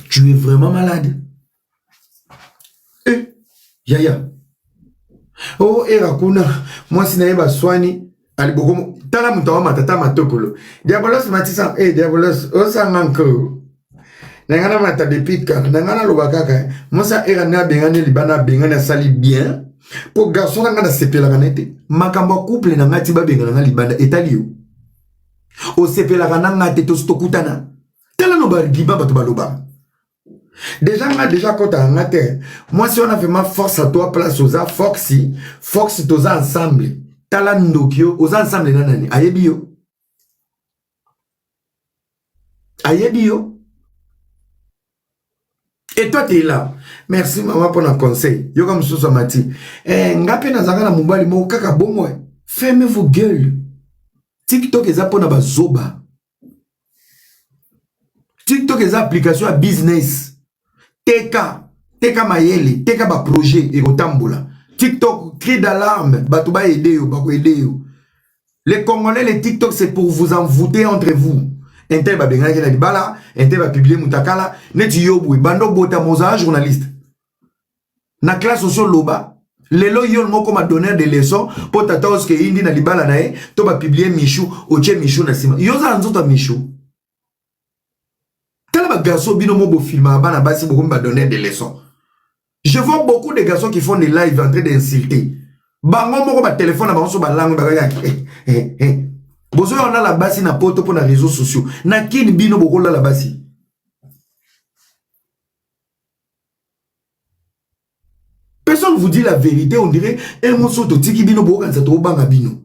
tu es vraiment malade yaya. Oh, kuna moi si naeba swani aliboko tala mutawa matata matokolo diabolos matisa diabolos osanganko nangana mata depika nangana lobakaka mosa na bengane libana bengane sali bien pour garçon nangana sepela kanete makambo couple nanga tiba bengana libanda etalio O sepelaka nanga te tokutana. Tala no bariba bato baloba. Déjà on a déjà compté en terre. Moi si on a vraiment force à toi place aux Foxy, Fox tous ensemble. Tala ndokyo aux ensemble nanani. Ayebio. Ayebio. Et toi tu es là. Merci maman pour le conseil. Yo comme sous mati. Ngape na zanga na mobali mo kaka bomwe. Fermez vos gueules. TikTok est pour na bazoba. TikTok est application à business. Teka mayele, teka ba projet et otambola. TikTok cri d'alarme, batu ba aider yo, ba ko aider yo. Les Congolais, les TikTok c'est pour vous envoûter entre vous. Intel ba benga na libala, intel ba publier mutakala, neti yo bou bando bota moza journaliste. Na classe social loba, lelo yo moko ma donner des leçons pour tata oske indi na libala na e, to ba publier Michou, oche Michou na sima. Yo za nzoto Michou. Garçons bino mobo film bana basi beaucoup me donner des leçons. Je vois beaucoup de garçons qui font des lives en train d'insulter. Bango moko ba téléphone ba so ba langue ba bozo on a la basi na poto pour les réseaux sociaux. Na kin bino boko la basi. Personne vous dit la vérité, on dirait un morceau de tiki bino boko kan sa to banga bino.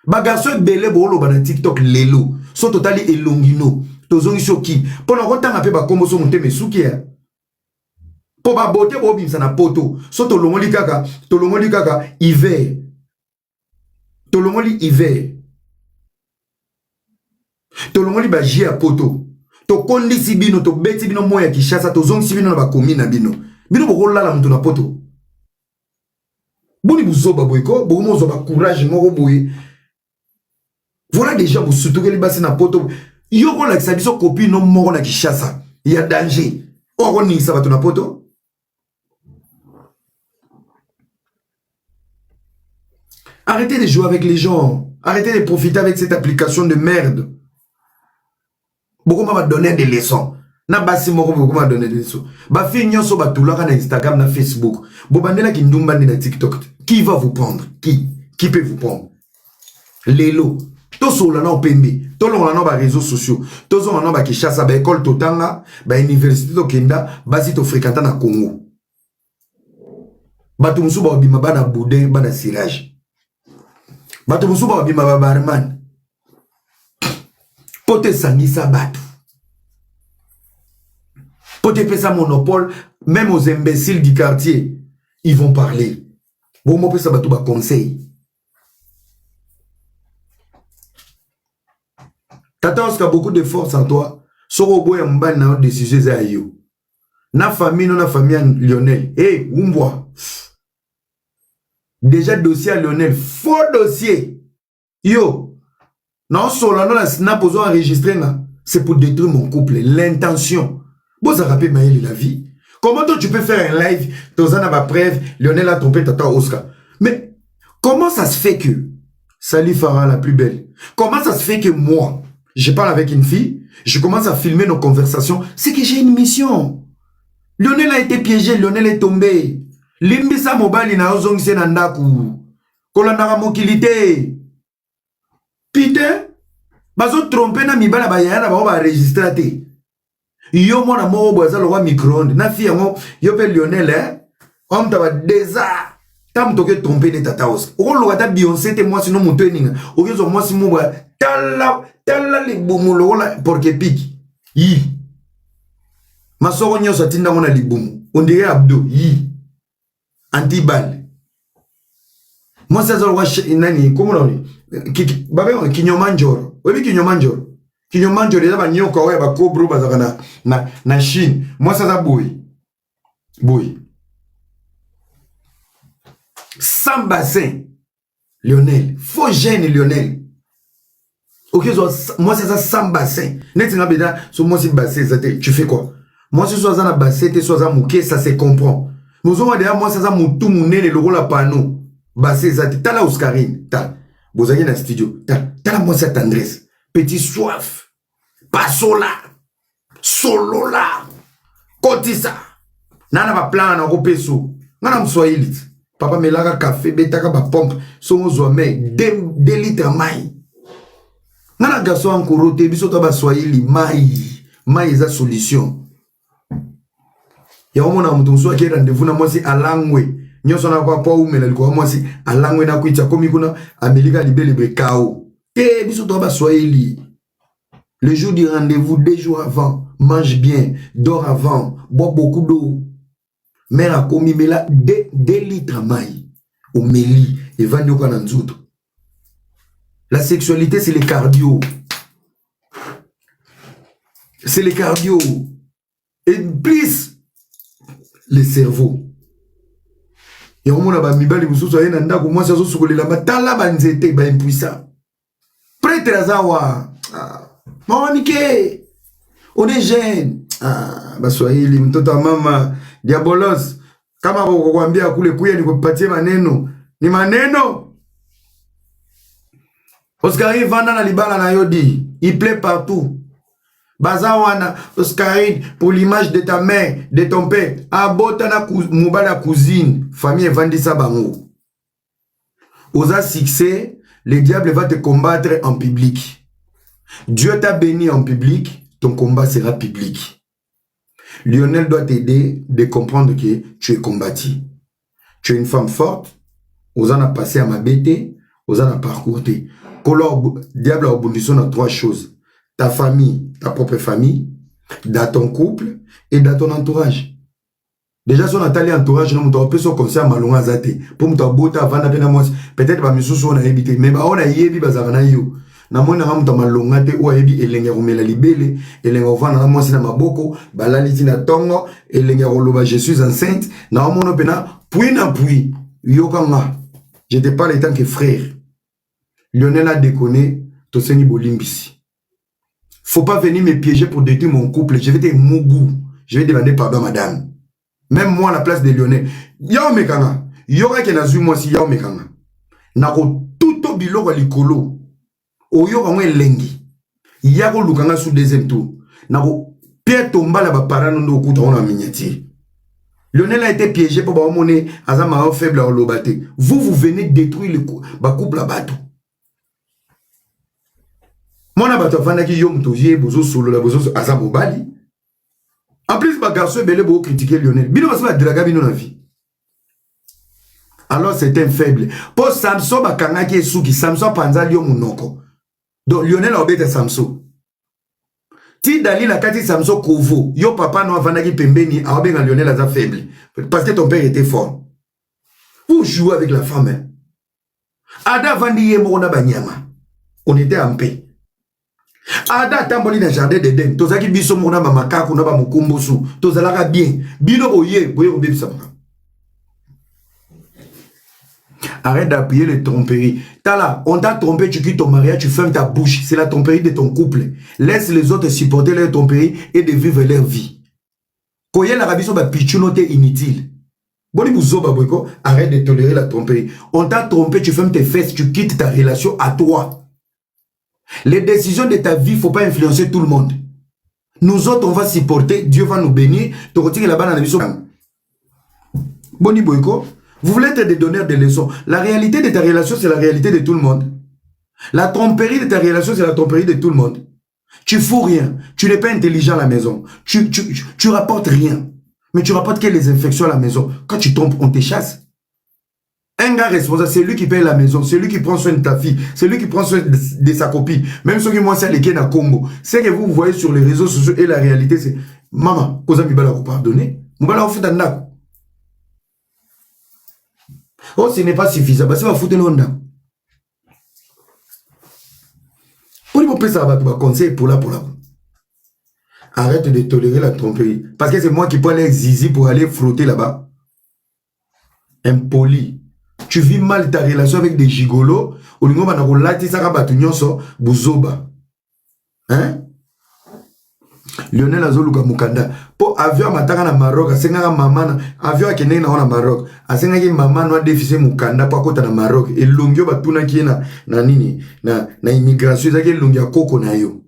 Ba garçon belé bolo ba na TikTok lelo. So totali elongino. Tozongi soki pona kotanga pe ba kombo so monte mesuki ya po ba bote bo bimsa na poto so tolongoli kaka hiver tolongoli ba jia poto to kondisi bino to beti bino moya Kishasa tozongi bino na ba komina bino bokola la mutu na poto boni buzoba boyko bo mozo ba courage moko boye voilà déjà vous soutenez les bassin na poto. Yoko la kisabiso copie non moko na Kishasa. Il y a danger. Oro ni ça va ton poto. Arrêtez de jouer avec les gens. Arrêtez de profiter avec cette application de merde. Beaucoup m'a donné des leçons. Na basi moko beaucoup m'a donné des leçons. Ba fi nyonso ba tulaka na Instagram na Facebook. Bobandela ki ndumba na TikTok. Qui va vous prendre? Qui peut vous prendre? Lelo. Toso la na opembe. Tolong la na ba réseaux sociaux. Tozo la na ba Kishasa ba école totanga, ba université to kenda, basi to fréquenta na Congo. Batu musu ba bima bana boudin bana sirage. Batu musu ba bima ba barman. Pote sangisa batu. Pote pesa monopole, même aux imbéciles du quartier, ils vont parler. Bon mo pesa batu ba conseil. Tata Oscar beaucoup de force en toi. Soro boya mbani na décision za yo. Na famille non na famille Lionel. Eh, Umboa. Déjà dossier à Lionel, faux dossier. Yo. Non solo non la snap ozo enregistrer là, c'est pour détruire mon couple, l'intention. Bon ça rappelle Maël la vie. Comment toi tu peux faire un live, tozana ba preuve, Lionel a trompé Tata Oscar. Mais comment ça se fait que Sali Farah la plus belle. Comment ça se fait que moi je parle avec une fille, je commence à filmer nos conversations. C'est que j'ai une mission. Lionel a été piégé, Lionel est tombé. Limbisa mobali na ozong se nandaku. Kolandaka mokilité. Putain, bazo tromper na mibala bayana ba enregistrer. Yo mona mo boza lo wa micro-ondes. Na fille ngo yo pe Lionel on t'a déjà tam toke tromper de Tata Oscar. O lo ta Beyoncé te moi sinon monto eninga. O kezo moi si mo ba tala libumu lola porque pique. Yi. Masoro nyoso tinda ngona libumu. On dirait Abdo. Yi. Antibal. Moi ça zo wa nani comment on dit? Babe kinyomanjoro. Webi kinyomanjoro. Kinyomanjoro eza ba nyoka oya ba cobra bazaka na Chine. Moi ça za boy. Boy. Sans bassin. Lionel. Faux gêne Lionel. Ok, moi c'est ça sans bassin. Net nga beda so moi c'est bassin tu fais quoi? Moi c'est soit ça na bassin te soit ça mouké ça se comprend. Nous on déjà moi c'est ça moutou mounene le la panneau. Bassin ça tala Oscarine, ta. Bozaki na studio. Tala moi cette tendresse. Petit soif. Pasola. Solola. Kotisa. Nana ba plan na ropeso. Ngana mswahili. Papa melaka café betaka ba pompe. So mo zo me 2 litres mai. Nana garçon en korote biso to ba swahili mai eza solution. Ya omona mutu so ki rendez-vous na mwasi alangwe. Nyoso na kwa umela liko mwasi alangwe na kuita komi kuna Amerika libele bekao. Biso to ba swahili. Le jour du rendez-vous 2 jours avant, mange bien, dors avant, bois beaucoup d'eau. Mère a commis mais là 2 litres mai au meli et va nous quand la sexualité c'est le cardio. C'est le cardio. Et plus le cerveau. Et on a mibali mususu ayena ndako mwasi azosukolela matala banzete ba impuissant. Prêtre azawa. Maman Mike, on est jeune. Baswahili mtoto wa mama diabolos. Kama kukwambia kule kuya ni kupatie maneno. Ni maneno. Oscarine vanda na libala na yodi. Il plaît partout. Bazawana, Oscarine, pour l'image de ta mère, de ton père. Abotana mubala cousine. Famille vendisa bango. Osa succès, le diable va te combattre en public. Dieu t'a béni en public, ton combat sera public. Lionel doit t'aider de comprendre que tu es combattu. Tu es une femme forte, aux en a passé à ma bête, aux en a parcouru. Diable a obéi dans 3 choses. Ta famille, ta propre famille, dans ton couple et dans ton entourage. Déjà, si on a talé entourage, on a fait son conseil à Malonga Zate. Pour nous abota avant d'aller à moi, peut-être pas misous on a évité, mais on a yébi bazarana yo. Na mona ramuta malonga te o yebi elenge romela libele elenge ovana na mwasi na maboko balali tina tongo elenge roloba je suis enceinte na mono pena puis na puis yokanga je te parle en tant que frère. Lionel a déconné to seni bolimbisi. Faut pas venir me piéger pour détruire mon couple, je vais te mougou, je vais demander pardon madame. Même moi à la place de Lionel yao mekanga yoka ke nazu mwasi yao mekanga na ko tuto biloko likolo. Oyo kamwe lengi yako lukanga sous 2e tour nako Pierre Tombala ba parano ndo kuta on a miniati. Lionel a été piégé pour ba monnaie azama faible au lobate. Vous venez détruire le couple à bateau. Mona bato fanda ki yom toje bozo solo la bozo azamo bali. En plus ba garçon belé bo critiquer Lionel. Bino ba draga bino na vie. Alors c'est un faible. Pour Samson ba kanga ki esuki Samson panza lio munoko. Donc Lionel a obéi à Samson. Ti Dali la kati Samson Kovo. Yo papa no avanda ki pembeni a obéi à Lionel à faible. Parce que ton père était fort. Vous jouez avec la femme. Hein? Ada vandi yemo na banyama. On était en paix. Ada tamboli na jardin d'Eden. Tozaki biso mona ba makako na ba mukumbusu. Tozalaka bien. Bino oye boye obéi ça. Arrête d'appuyer les tromperies. Tala, on t'a trompé, tu quittes ton mariage, tu fermes ta bouche. C'est la tromperie de ton couple. Laisse les autres supporter leur tromperie et de vivre leur vie. Koye la rabiso ba pichunote inutile. Boni bouzoba boyko, arrête de tolérer la tromperie. On t'a trompé, tu fermes tes fesses, tu quittes ta relation à toi. Les décisions de ta vie, faut pas influencer tout le monde. Nous autres, on va supporter, Dieu va nous bénir. Tu retires là-bas dans la vie. Boni boyko. Vous voulez être des donneurs de leçons. La réalité de ta relation, c'est la réalité de tout le monde. La tromperie de ta relation, c'est la tromperie de tout le monde. Tu fous rien. Tu n'es pas intelligent à la maison. Tu rapportes rien. Mais tu rapportes que les infections à la maison. Quand tu trompes, on te chasse. Un gars responsable, c'est lui qui paye la maison. C'est lui qui prend soin de ta fille. C'est lui qui prend soin de sa copine. Même ceux qui m'ont dit les à Congo. C'est que vous voyez sur les réseaux sociaux et la réalité, c'est maman, cause mi bala vous pardonner. Mbala vous faites un. Oh, ce n'est pas suffisant. Bah, c'est va foutre l'onda. Pour lui ça va conseil pour là. Arrête de tolérer la tromperie. Parce que c'est moi qui prends les zizi pour aller frotter là-bas. Impoli. Tu vis mal ta relation avec des gigolos. Au niveau de la hein? Lionel Azoluka Mukanda. Pour avion matanga na Maroc, asenga maman avion akene na Maroc. Asenga ki maman no déficit Mukanda pa kota na Maroc. Et longyo batuna ki na nini na immigration zake longya koko na yo.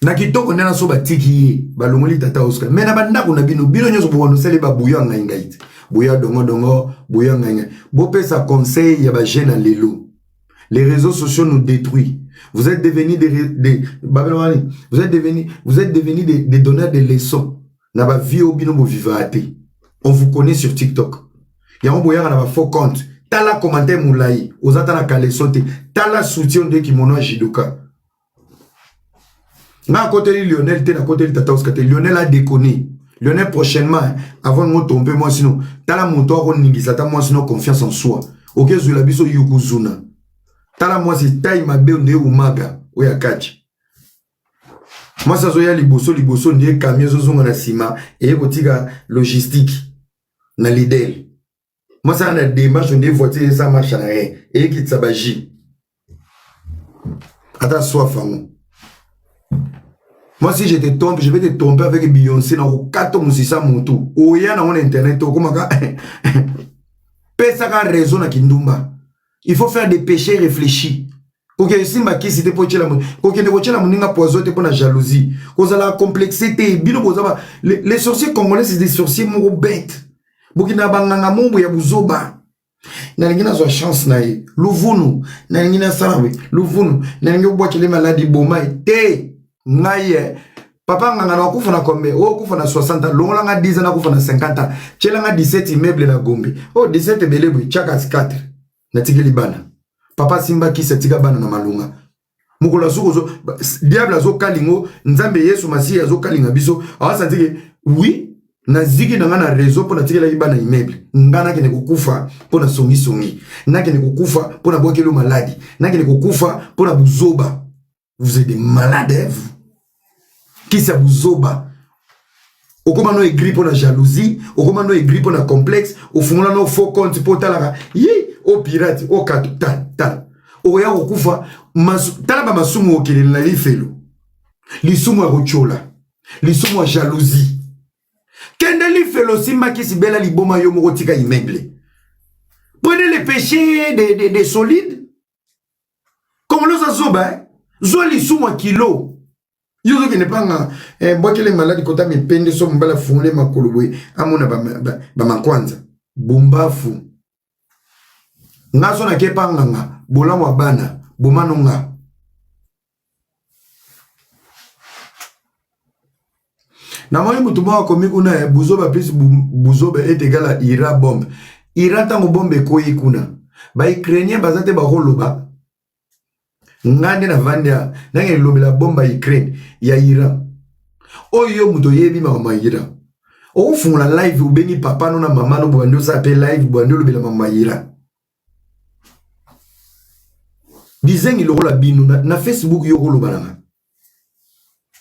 Na kitoko nena so batiki balongoli tata Oscar. Mais na banda kuna bino nyoso bo no sele ba buyo nga ingait. bouya dongo, bouya ngenge. Bopé ça conseil, yaba gêne à l'élo. Les réseaux sociaux nous détruisent. Vous êtes devenus vous êtes devenus des donneurs de leçons. Naba vie au binomo vivate. On vous connaît sur TikTok. Y'a bouya na faux compte. Tala commentaire moulaï. Ozata na kalesote. Tala soutien de kimono jidoka. Na côté Lionel, t'es na côté Tata Oskate. Lionel a déconné. Lionel prochainement, avant de me tomber, moi sinon, tala montoir on ningisata, moi sinon confiance en soi. Ok, zula biso yukuzuna. Tala moi c'est taille ma be onde umaga, oya kachi. Moi ça zoya liboso ndiye camion zozonga na sima, et kotika logistique na lidel. Moi ça na démarche onde voiture ça marche na rien, et qui tsabaji. Attends soif famo. Moi, si je te trompe, je vais te tromper avec Beyoncé dans le 4 musiciens moto. Oya na mon internet, comment ça? Pesa raison na kindumba. Il faut faire des péchés réfléchis. Ok, si ma qui c'était pour la ok, ne voiture la moninga poisote pour la jalousie. Cause la complexité, bino bozaba. Les sorciers congolais c'est des sorciers moko bêtes. Bokina banganga mombo ya buzoba. Na ngina zo chance na ye. Luvunu, na ngina salawe. Luvunu, na ngina boaki les maladies bomai. Te Ngaye, papa nganga na kufa na kombe, oh kufa na 60 ans, longa nga 10 ans na kufa na 50 ans, chela nga 17 immeuble na Gombe, oh 17 belebwe, chaka 4, na tigeli bana. Papa simba ki setika bana na malunga. Mukula suko zo, diable azo kalingo, nzambe yesu masi azo kalinga biso, awa santike, oui, na zigi na nga na réseau po na tigela bana immeuble, ngana kene kukufa po na songi, na kene kukufa po na bwakelo maladi, na kene kukufa po na buzoba. Vous êtes des malades, vous. Qui ça vous zoba? Au comment nous aigri pour la jalousie, au comment nous aigri pour la complexe, au fond là nous faux compte pour talara, yi, au pirate, au katou, tal. Au ya au kufa, talaba masumu au kele na lifelo. Lisumu a rochola, lisumu a jalousie. Kende lifelo simba ki si bela li boma yo morotika immeuble. Prenez les péchés des solides. Comme nous a zoba, hein? Zoli suma kilo. Yozo qui n'est pas un bois qui est malade, quand on pende so mbala fondé ma kolobwe, amona ba makwanza. Bomba fou. Ngaso na kepa nganga, bola wabana, bomanonga. Na moi mutuba komi kuna buzoba plus buzoba est égal à ira bombe. Ira tango bombe koyi kuna. Ba Ukrainien bazate ba holoba. Ngande na vandia nange lobela bomba Ukraine ya Iran. Oyo muto yebi mama Iran. O fungula live ubengi papa no na mama no bwando sa pe live bwando lobela mama Iran. Dizengi lo la binu na Facebook yo ko lobalanga.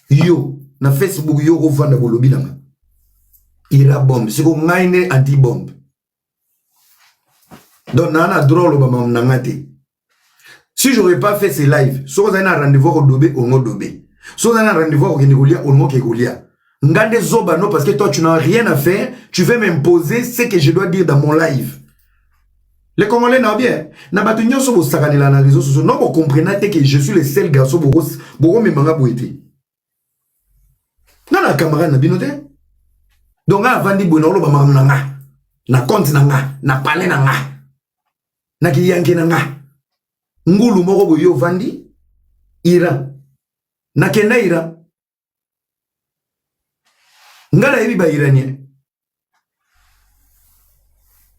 Yo na Facebook yo ko vanda ko lobilanga. Ira bombe siko ngaine anti bombe. Donc nana drôle ba mama ngate. Si j'aurais pas fait ces lives, si vous avez un rendez-vous au Dobé, on va Dobé. Si vous avez un rendez-vous au Genegolia, on va Kegolia. Ngande zoba non, parce que toi tu n'as rien à faire, tu veux m'imposer ce que je dois dire dans mon live. Les Congolais n'ont bien. N'a pas tenu sur vos saganés dans les réseaux sociaux. Non, vous comprenez que je suis le seul garçon pour me manga boité. Non, la camarade n'a binoté. Donc, avant de dire, on va m'amener na compte nanga, na palais nanga, na kiyanke nanga. Ngulu moko boyo vandi Iran na kenda Iran ngala yebi ba iranien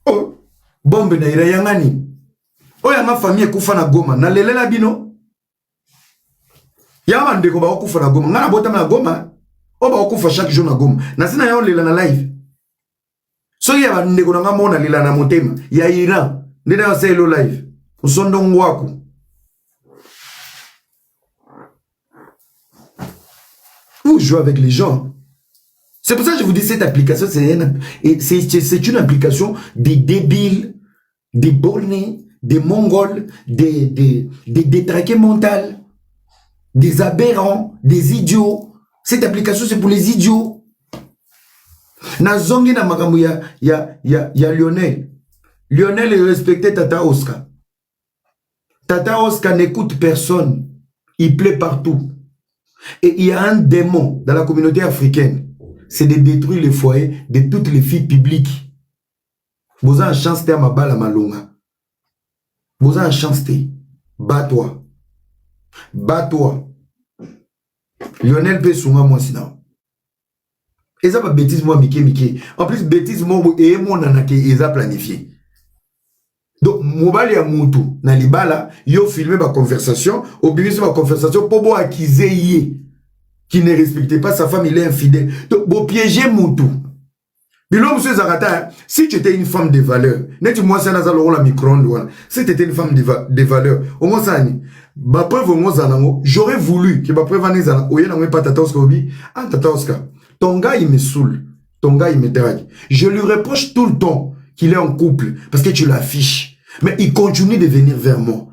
oh bombe na Iran yangani oya ma famille kufa na Goma na lelela bino ya mandeko ba kufa na Goma ngana bota na Goma o ba kufa chaque jour na Goma na sina ya lela na live so ya ba ndeko na ngamona lela na motema ya Iran ndena ya selo live usondo ngwako. Vous jouez avec les gens. C'est pour ça que je vous dis cette application, c'est une application des débiles, des bornés, des mongols, des détraqués mentaux, des aberrants, des idiots. Cette application, c'est pour les idiots. Na zongi na makambo ya Lionel. Lionel est respecté Tata Oscar. Tata Oscar n'écoute personne. Il plaît partout. Et il y a un démon dans la communauté africaine. C'est de détruire les foyers de toutes les filles publiques. Vous avez une chance de ma balle à malonga. Vous avez une chance de. Bats-toi. Bats-toi. Lionel peut sounger moi sinon. Et ça va bêtise moi Mickey. En plus bêtise moi et mon nanake ils a planifié. Donc mobile ya mutu na libala yo filmer ma conversation, obéir ma conversation pour moi accuser yé qui ne respectait pas sa femme, il est infidèle. Donc bon piéger mutu. Bilo monsieur Zarata, si tu étais une femme de valeur, net moi ça n'a pas la micro-ondes. Si tu étais une femme de valeur, au moins ça ni. Ba preuve au moins j'aurais voulu que ma preuve en est oye n'a pas tata Oscar obi, ah tata Oscar. Ton gars il me saoule, ton gars il me drague. Je lui reproche tout le temps qu'il est en couple parce que tu l'affiches. Mais il continue de venir vers moi.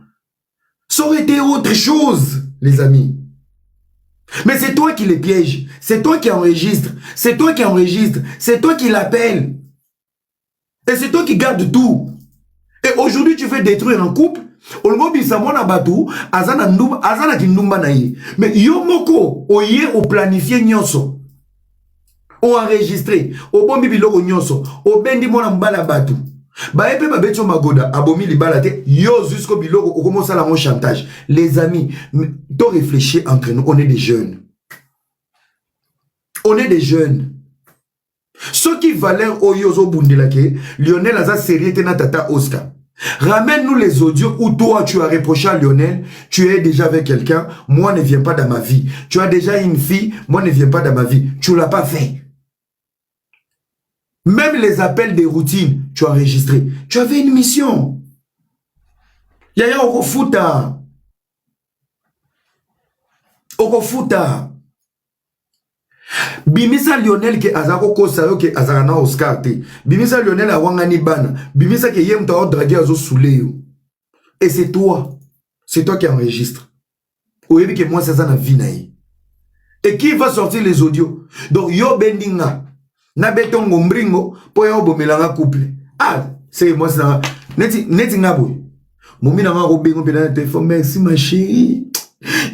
Ça aurait été autre chose, les amis. Mais c'est toi qui les pièges. C'est toi qui enregistre. C'est toi qui enregistre. C'est toi qui l'appelle. Et c'est toi qui garde tout. Et aujourd'hui, tu veux détruire un couple. Mais yomoko, oye, o planifié nyonso. O enregistré. O bombi biloko nyonso. O bendi mona mbala batu. Ba epe ba betio magoda abomi libala te yo jusqu'au biloko au commence à la mon chantage. Les amis, to réfléchir entre nous, on est des jeunes. On est des jeunes. Ceux qui valèrent Oyozo Bundelake, Lionel Aza série était tata Oscar. Ramène-nous les audios où toi tu as reproché à Lionel, tu es déjà avec quelqu'un, moi ne viens pas dans ma vie. Tu as déjà une fille, moi ne viens pas dans ma vie. Tu l'as pas fait. Même les appels des routines, tu as enregistré. Tu avais une mission. Yaya Okofuta. Okofuta. Bimisa Lionel ke azako kosayo ke azarana Oscar te. Bimisa Lionel a wangani bana. Bimisa ke yem ta draguer azo soulé. Et c'est toi. C'est toi qui enregistre. Oyebi ke moi c'est ça na vie naï. Et qui va sortir les audios? Donc yo bendinga. Na betongo mbringo po ya obomelanga couple. Ah, c'est moi ça. Neti ngabo. Momi na nga bengo pe na téléphone, merci ma chérie.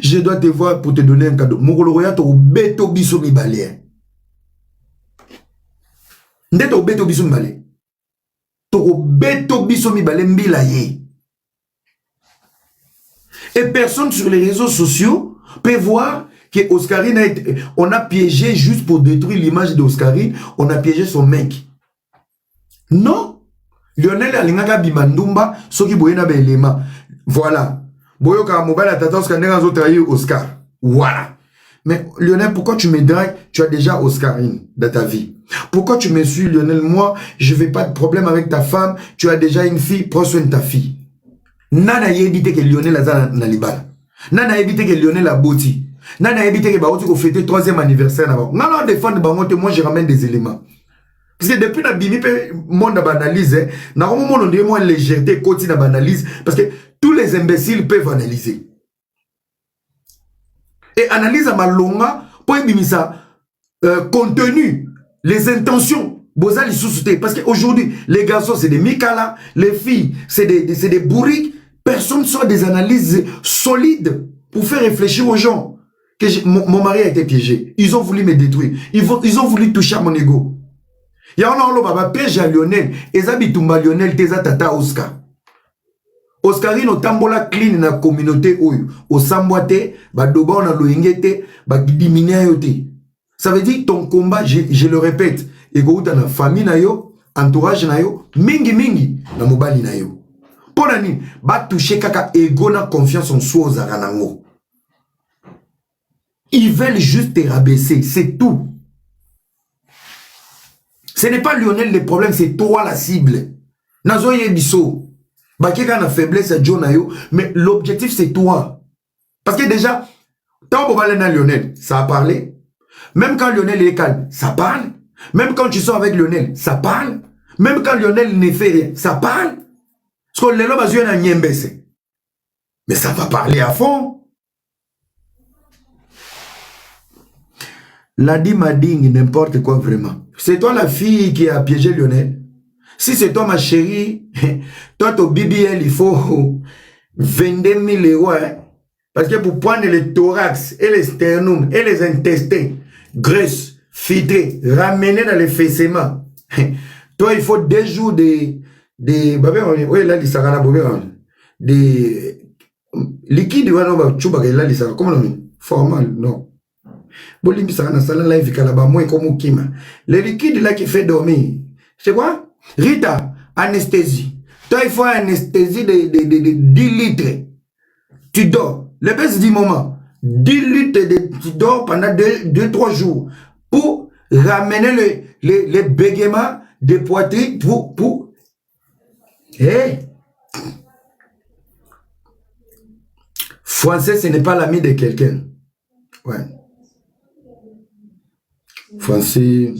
Je dois te voir pour te donner un cadeau. Mokolo ya to beto biso mibale. Ndeto beto biso mibale. To beto biso mibale mbila ye. Et personne sur les réseaux sociaux peut voir que Oscarine a été, on a piégé juste pour détruire l'image d'Oscarine, on a piégé son mec. Non. Lionel Alingaka Bimandumba, ce qui boyena belema. Voilà. Boyoka mobile à tata Oscar n'a trahi Oscar. Voilà. Mais Lionel, pourquoi tu me dragues? Tu as déjà Oscarine dans ta vie. Pourquoi tu me suis, Lionel? Moi, je vais pas de problème avec ta femme. Tu as déjà une fille, prends soin de ta fille. Nana évité que Lionel a Nalibala. Nana évité que Lionel a boti. Nana évité que Baoti ko fêter 3e anniversaire. Nana défendre Bangote, moi je ramène des éléments. Parce que depuis la bimi monde analyse, na comment on dit moi légèreté côté na analyse parce que tous les imbéciles peuvent analyser. Et analyse à malonga pour bimisa contenu, les intentions. Bozali sous-souté parce qu'aujourd'hui les garçons c'est des mikala, les filles c'est des bourriques. Personne soit des analyses solides pour faire réfléchir aux gens. Que mon mari a été piégé. Ils ont voulu me détruire. Ils ont voulu toucher à mon ego. Il y a un autre baba piège à Lionel. Ezabitumba Lionel teza tata Oscar. Oscarino tambola clean na communauté oyo. Osambwate, ba doba na loingete, ba diminer yote. Ça veut dire ton combat, je le répète, ego na famille na yo, entourage na yo, mingi na mobali na yo. Pour nani, ba toucher kaka ego na confiance en soi aux aranango. Ils veulent juste te rabaisser, c'est tout. Ce n'est pas Lionel le problème, c'est toi la cible. Nazo yebiso. Bakeka na faiblesse à Jonayo, mais l'objectif c'est toi. Parce que déjà, tant qu'on va aller dans Lionel, ça a parlé. Même quand Lionel est calme, ça parle. Même quand tu sors avec Lionel, ça parle. Même quand Lionel ne fait rien, ça parle. Parce que les hommes ont un niembese. Mais ça va parler à fond. Ladi Mading, n'importe quoi vraiment. C'est toi la fille qui a piégé Lionel. Si c'est toi ma chérie, toi ton BBL, il faut 22 000 €. Hein? Parce que pour prendre le thorax et les sternum et les intestins, graisse, filtrée, ramener dans les fessements, toi il faut 2 jours de des oui là lisaka na bobé des liquide wana ba chuba là lisaka comment non formal non bolimbisa na sala live kala ba moins comme kima le liquide là qui fait dormir c'est quoi Rita anesthésie toi il faut anesthésie de 10 litres tu dors le best du moment 10 litres tu dors pendant 2-3 jours pour ramener les bégaiements de poitrine pour hey. Français, ce n'est pas l'ami de quelqu'un. Ouais. Français,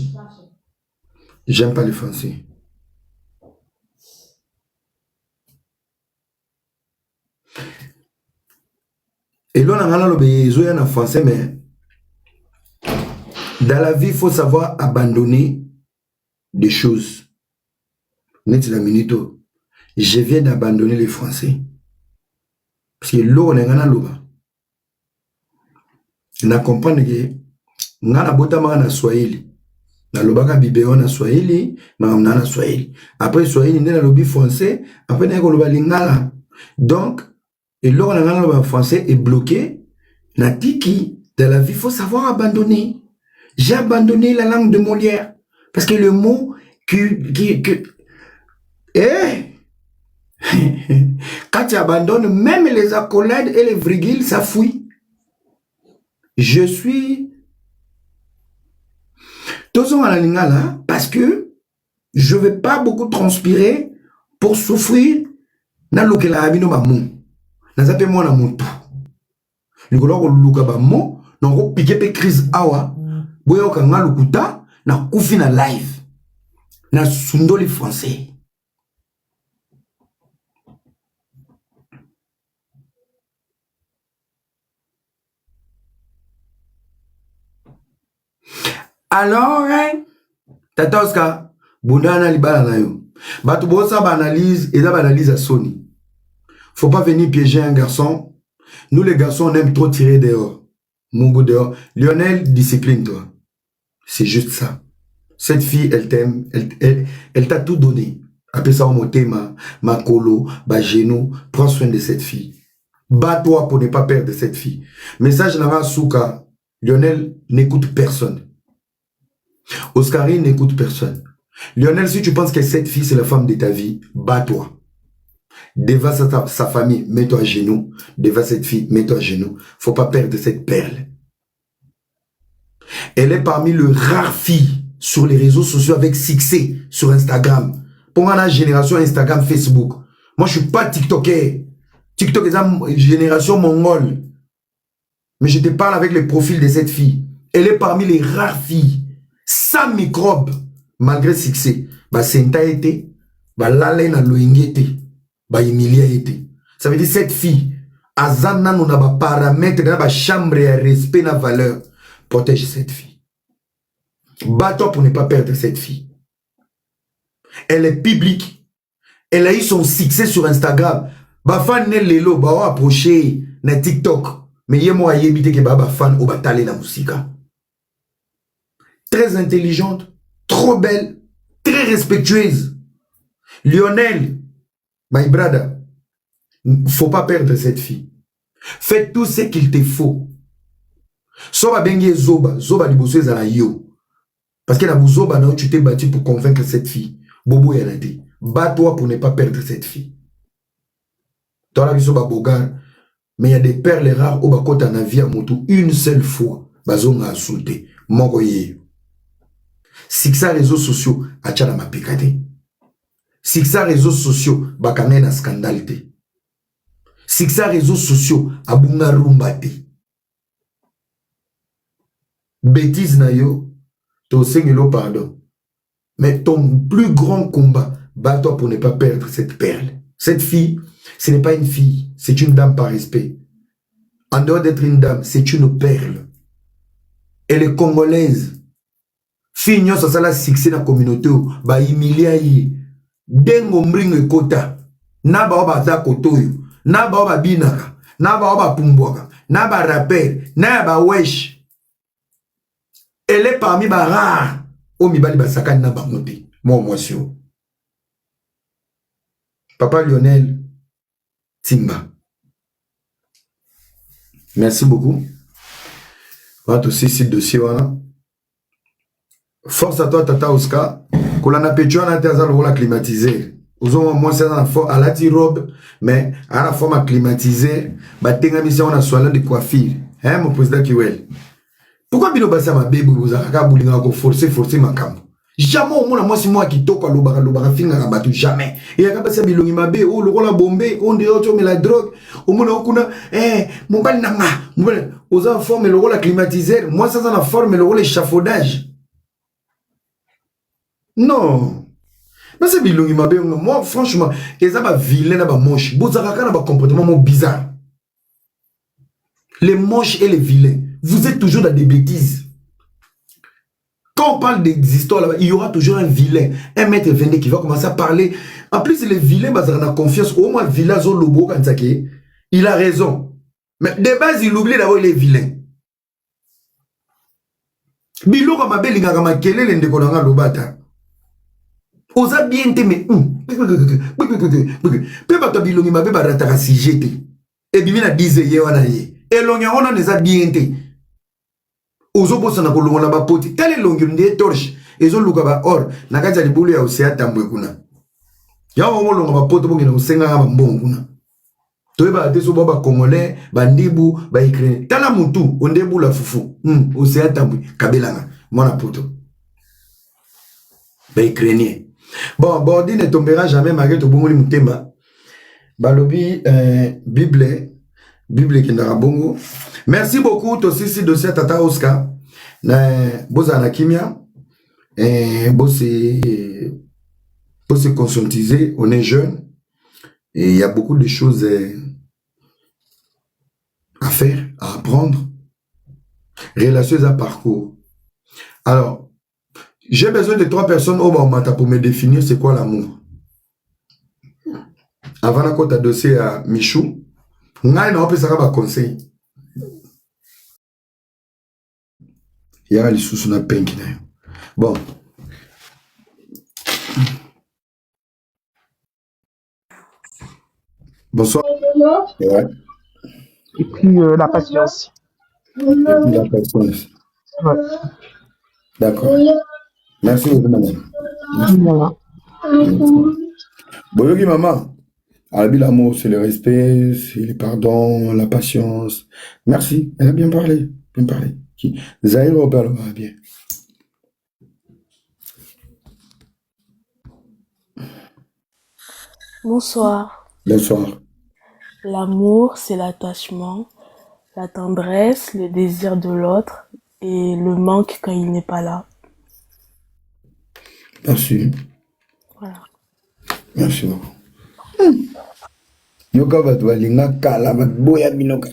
j'aime pas les Français. Et là, on a le en français, mais dans la vie, il faut savoir abandonner des choses. Net la minute. Je viens d'abandonner les Français. Parce que l'eau, on est en loba. Na comprendre que ngana botama na Swahili. Na lobaka bibéon na Swahili, ma na Swahili. Après Swahili, na lobi français, après na loba lingala. Donc, et l'eau, on a loba français est bloqué. Na tiki, dans la vie, il faut savoir abandonner. J'ai abandonné la langue de Molière. Parce que le mot quand tu abandonnes, même les accolades et les virgules, ça fuit. Je suis... Tous à la lingala parce que je ne vais pas beaucoup transpirer pour souffrir dans le la abino ba mou. Na zape mo na mutu. Ni ko lo luka ba mo, na ko piquer pe crise awa. Boyo ka ngalukuta na kufi na live. Na sundoli français. Alors, Tatoska, Bundana libala na yo. Batu bosa ba analyse et ba analyse à Sony. Faut pas venir piéger un garçon. Nous les garçons on aime trop tirer dehors. Mungo dehors. Lionel, discipline-toi. C'est juste ça. Cette fille, elle t'aime, elle t'a tout donné. Après ça, on monte ma colo, ma genou. Prends soin de cette fille. Bats-toi pour ne pas perdre cette fille. Message Nara Souka. Lionel n'écoute personne. Oscarine n'écoute personne. Lionel, si tu penses que cette fille, c'est la femme de ta vie, bats-toi. Devant sa famille, mets-toi à genoux. Devant cette fille, mets-toi à genoux. Faut pas perdre cette perle. Elle est parmi les rares filles sur les réseaux sociaux avec succès sur Instagram. Pour la génération Instagram, Facebook. Moi, je suis pas TikToker. TikTok est une génération mongole. Mais je te parle avec le profil de cette fille. Elle est parmi les rares filles sans microbes, malgré succès. Bah, Senta été, bah, Lalena Loingue été, bah, Emilia été. Ça veut dire cette fille, Azana nous n'a pas paramètre, n'a pas chambre et respect, n'a valeur. Protège cette fille. Bats-toi pour ne pas perdre cette fille. Elle est publique. Elle a eu son succès sur Instagram. Bah, fan ne lelo, bah, approché, na TikTok. Mais yé moi, yé bité que bah, fan, ou bah, talé na musika. Très intelligente, trop belle, très respectueuse. Lionel, my brother, faut pas perdre cette fille. Fais tout ce qu'il te faut. Soba bengue zoba, zoba liboso ezala yo. Parce que na zoba na tu t'es battu pour convaincre cette fille. Bobo yanate. Bats-toi pour ne pas perdre cette fille. Dans la vie soba bogar, mais il y a des perles rares au bakota na vie à moto une seule fois. Bazonga insulté. Moko yeyo. Si ça réseaux sociaux, achana ma pekate. Si ça réseaux sociaux, bakame na scandalité. Si ça réseaux sociaux, abunga rumbate. Bêtise na yo, ton seigneur pardon. Mais ton plus grand combat, bats-toi pour ne pas perdre cette perle. Cette fille, ce n'est pas une fille, c'est une dame par respect. En dehors d'être une dame, c'est une perle. Elle est congolaise. Fille nyonso sala succès na communauté ba imilia yi dengo mringo ekota na ba ba za kotoyo na ba binaka na ba pumbwaka na ba rapper na ba wesh. Elle est parmi ba rares o mibali ba sakani na ba monté moi sûr. Papa Lionel Timba. Merci beaucoup. On va aussi ce dossier. Voilà. Force à toi, Tata Oscar. Quand on a pétué, on a été à climatiser. Nous avons moins à la robe, mais à la forme à climatiser. On a soin de coiffure. Hein, mon président Kiwel? Pourquoi Bino Bassa ma bébé vous a forcé ma cam? Jamais au monde, moi, c'est moi qui toque à l'obara, finga rabattu, jamais. Et à Kabassa Bilongi ma bébé, oh, le rôle à bombé, on dit, oh, mais la drogue, au monde, okuna, mon bal nanga, aux enfants, mais le rôle à climatiser, moi, ça, dans la forme, le rôle échafaudage. Non. Mais c'est Bilongi ma bébé, moi, franchement, ils ont un vilain, un moche, Bozaraka a un comportement bizarre. Les moches et les vilains, vous êtes toujours dans des bêtises. Quand on parle des histoires là-bas, il y aura toujours un vilain, un maître véné qui va commencer à parler. En plus, les vilains, bah, ça a confiance. Au moins, village au lobo, quand ça il a raison. Mais de base, il oublie d'avoir les vilains. Bilo comme abel, il a remarqué les ndékonanga lobata. Osa bien te mais peu bato bilongi mabe barataka si jete. Et bimina disait ye wana ye. Et l'onga on les a bien te. Ozo bossa na kolonga ba poti. Telle longi ndé torche. Ezo luka ba or. Nakaja libulu ya osea tambwe kuna. Ya on longa ba poto bongi na osenga ba mbongo kuna. Toyeba ateso ba congolais, ba ndibu, ba ukrainien. Tala mutu ondebu la fufu. Osea tambwe kabelanga. Mona poto. Ba ukrainien. Bon, Bordi ne tombera jamais malgré tout bon mutema. Balobi Bible qui n'a bongo. Merci beaucoup aussi si dossier Tata Oscar. Bozana Kimia. Pour se conscientiser, on est jeune et il y a beaucoup de choses à faire, à apprendre. Relationnelles à parcours. Alors, j'ai besoin de 3 personnes au Baumata pour me définir c'est quoi l'amour. Avant de côté dossier à Michou, on a un conseil. Il y a les sous na penki. Bon. Bonsoir. Ouais. Et puis la patience. La patience. Ouais. D'accord. Merci beaucoup, madame. Voilà. Boyogi, maman. L'amour, c'est le respect, c'est le pardon, la patience. Merci. Elle a bien parlé. Bien parlé. Zahir Robert va bien. Bonsoir. Bonsoir. L'amour, c'est l'attachement, la tendresse, le désir de l'autre et le manque quand il n'est pas là. Merci. Voilà. Merci beaucoup. Yoka batwa linga kala boya binoka.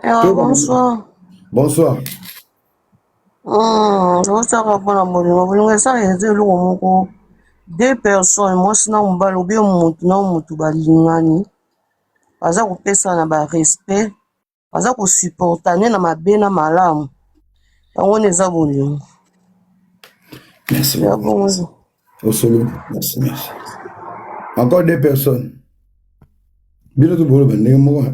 Bonsoir. Bonsoir. Bonsoir, deux personnes, moi sinon on va l'obéir mon tout balingani. Pas à couper ça na ba respect. Pas à ko supporter na ma bena malamu. On est abonnés. Merci beaucoup. Au solo. Merci, merci. Encore 2 personnes. Bien tout bolo bande moi.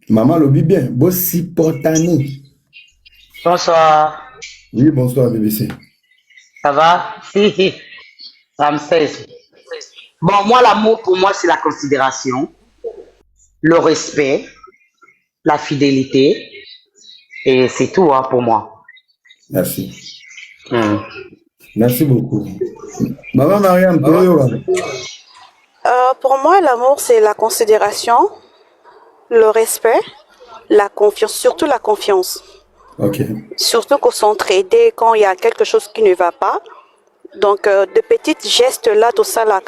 Maman le bien, beau supporter. Bonsoir. Oui, bonsoir BBC. Ça va? Ramsès. Bon, moi, l'amour, pour moi, c'est la considération, le respect, la fidélité, et c'est tout hein, pour moi. Merci. Merci beaucoup. Maman Mariam, pour moi, l'amour, c'est la considération, le respect, la confiance, surtout la confiance. Ok. Surtout qu'on s'entraide quand il y a quelque chose qui ne va pas. Donc, de petits gestes là, tout ça là,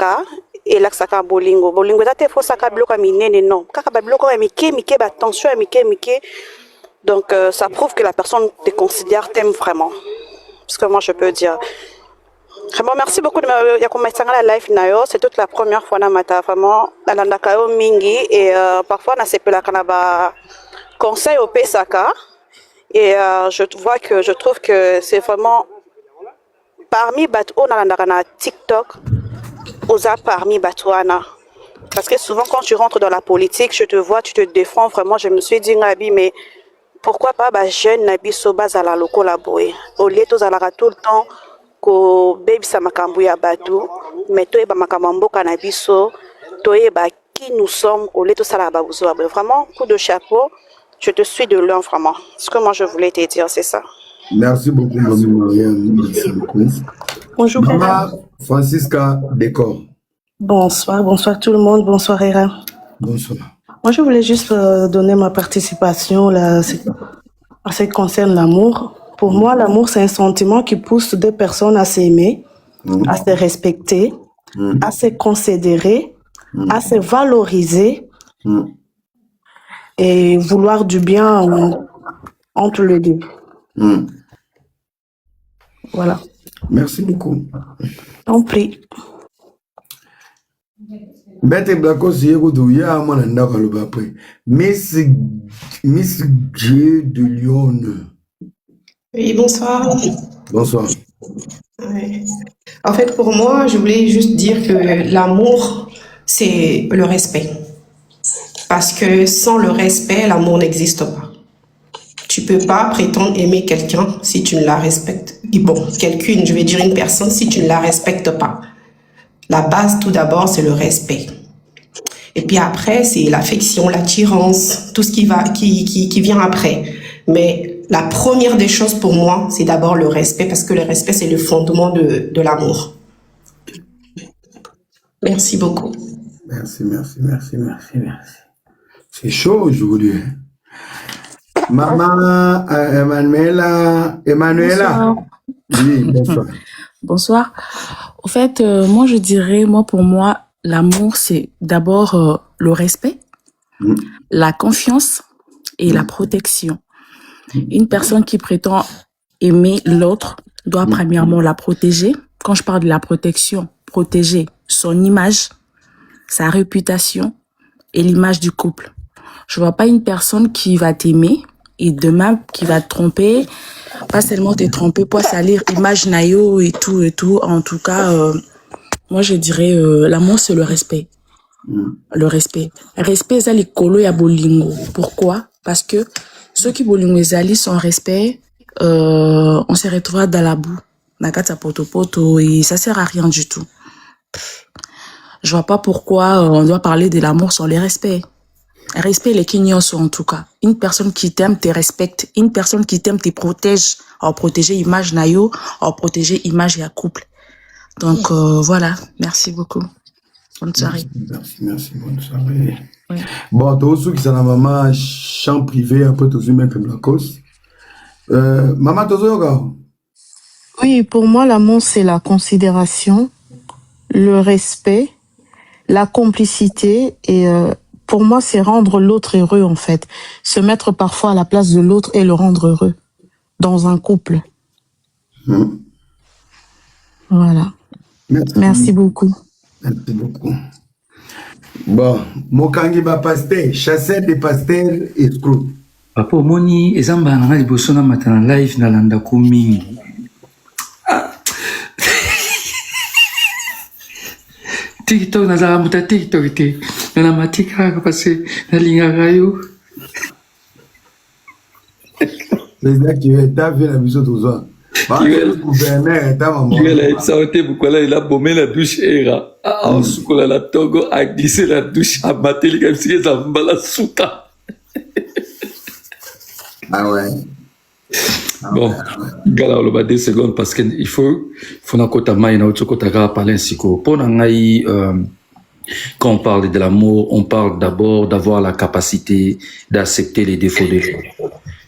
et là, ça bolingo. Bolingo, il faut ça bloquer minene non. Kaka bloquer mike, attention, mike. Donc, ça prouve que la personne te considère, t'aime vraiment. Parce que moi, je peux dire. Vraiment, merci beaucoup de me la live nayo. C'est toute la première fois dans ma ta vraiment nalandaka mingi et parfois na sepela kanaba conseil au Pesaka et je trouve que c'est vraiment parmi bato on a na TikTok, osa parmi batuana. Parce que souvent quand tu rentres dans la politique, je te vois, tu te défends vraiment. Je me suis dit Nabi, mais pourquoi pas ba jeune Nabi soba za la loko la boy. Au lieu to za tout le temps ko baby sa makambu ya batu, mais to e ba makambo ka Nabi so, to e ba qui nous sommes au lieu to ça la ba buzo. Vraiment coup de chapeau. Je te suis de loin vraiment. Ce que moi je voulais te dire, c'est ça. Merci beaucoup, Mamie Mariam. Merci beaucoup. Bonjour, Maman Francisca Décor. bonsoir tout le monde, bonsoir Hera. Bonsoir. Moi, je voulais juste donner ma participation là, en ce qui concerne l'amour. Pour moi, l'amour, c'est un sentiment qui pousse deux personnes à s'aimer, à se respecter, à se considérer, à se valoriser et vouloir du bien entre les deux. Voilà. Merci beaucoup. On prie. Bête Blacko, si vous avez un moment à après. Miss G de Lyon. Oui, bonsoir. Bonsoir. Ouais. En fait, pour moi, je voulais juste dire que l'amour, c'est le respect. Parce que sans le respect, l'amour n'existe pas. Tu peux pas prétendre aimer quelqu'un si tu ne la respectes. Et bon, quelqu'une, je vais dire une personne, si tu ne la respectes pas. La base, tout d'abord, c'est le respect. Et puis après, c'est l'affection, l'attirance, tout ce qui vient après. Mais la première des choses pour moi, c'est d'abord le respect, parce que le respect, c'est le fondement de l'amour. Merci beaucoup. Merci. C'est chaud aujourd'hui. Maman Emmanuela. Bonsoir. Oui, bonsoir. Bonsoir. Au fait, moi je dirais, pour moi, l'amour c'est d'abord le respect, la confiance et la protection. Une personne qui prétend aimer l'autre doit premièrement la protéger. Quand je parle de la protection, protéger son image, sa réputation et l'image du couple. Je vois pas une personne qui va t'aimer et demain qui va te tromper, pas seulement te tromper pour salir image nayo et tout. En tout cas, moi je dirais l'amour c'est le respect. Le respect. Respect c'est les colo ya bolingo. Pourquoi? Parce que ceux qui bolingo ezali sans respect, on se retrouvera dans la boue, nakata poto et ça sert à rien du tout. Je vois pas pourquoi on doit parler de l'amour sans le respect. Respect les kignons en tout cas. Une personne qui t'aime te respecte. Une personne qui t'aime te protège. En protéger image nayo, en protéger image et à couple. Donc voilà. Merci beaucoup. Bonne soirée. Merci. Bonne soirée. Oui. Bon, tous ceux qui sont la maman champ privé après tous humains comme la cause. Maman Tozoyoga. Oui, pour moi, l'amour, c'est la considération, le respect, la complicité et pour moi, c'est rendre l'autre heureux, en fait. Se mettre parfois à la place de l'autre et le rendre heureux dans un couple. Voilà. Merci beaucoup. Merci beaucoup. Bon, Mokangi ba pasteur, chasseur de pasteurs escroc. Papa moni ezamba na liboso na matana live na landa ko mingi. TikTok na zara muta TikTok te. Na matika ka passer na linga rayo. C'est ça qui veut ta vie la biso tozo. Ba le gouverneur ta maman. Il a sauté bukola il a bombé la douche era. En sukola la Togo a glissé la douche à mateli comme si ça mbala souka. Ah ouais. Bon, gala on va 2 secondes parce que il faut na kota mai na otokota ka parler siko. Pour ngai quand on parle de l'amour, on parle d'abord d'avoir la capacité d'accepter les défauts des gens.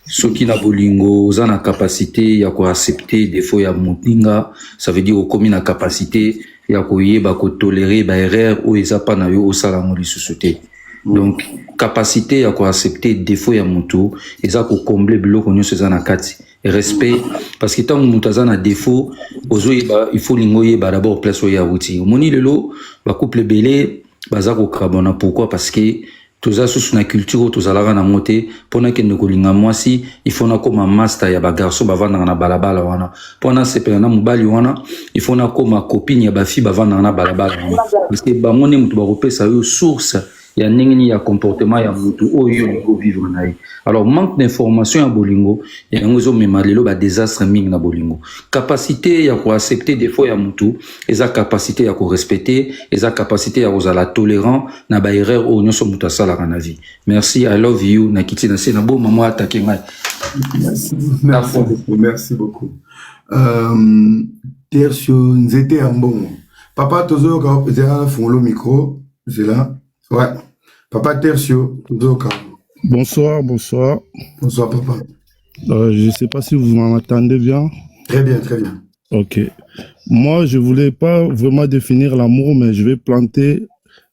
Ceux qui n'ont bolingo, ils ont la capacité à accepter des défauts ya mutinga, ça veut dire au commun la capacité ya koyeba ko tolérer ba erreur ou ils a pas na yo au salamo de société. Donc capacité à accepter des défauts ya mutu, ils a ko combler biloko nyo seza na kati. Respect parce que tant mutu azana défaut, ozoyeba il faut lingo yeba d'abord place ya wuti. Moni lelo ba couple belé baza ko kabona pourquoi parce que toza susu na culture tozalaka na mote pona ke ndokolinga mwasi il faut na koma master ya ba garçon bavanda na balabala wana pona sepela na mobali wana il faut na koma copine ya ba fille bavanda na balabala wana parce que ba moni mutu ba kopesa yo source ya ningini ya comportement ya mutu oyo ko vivre na ye. Alors manque d'information ya bolingo ya ngozo mema lelo ba désastre mingi na bolingo. Capacité ya ko accepter des fois ya mutu, eza capacité ya ko respecter, eza capacité ya kozala tolérant na ba erreur o nyoso mutu asala na vie. Merci, I love you na kiti na se na bo maman attaquer ngai. Merci beaucoup. Tertio nzete ambongo. Papa tozo ka zera fongolo micro, c'est là. Ouais. Papa Tertio tozo ka. Bonsoir, bonsoir. Bonsoir, papa. Je ne sais pas si vous m'entendez bien. Très bien, très bien. Ok. Moi, je voulais pas vraiment définir l'amour, mais je vais planter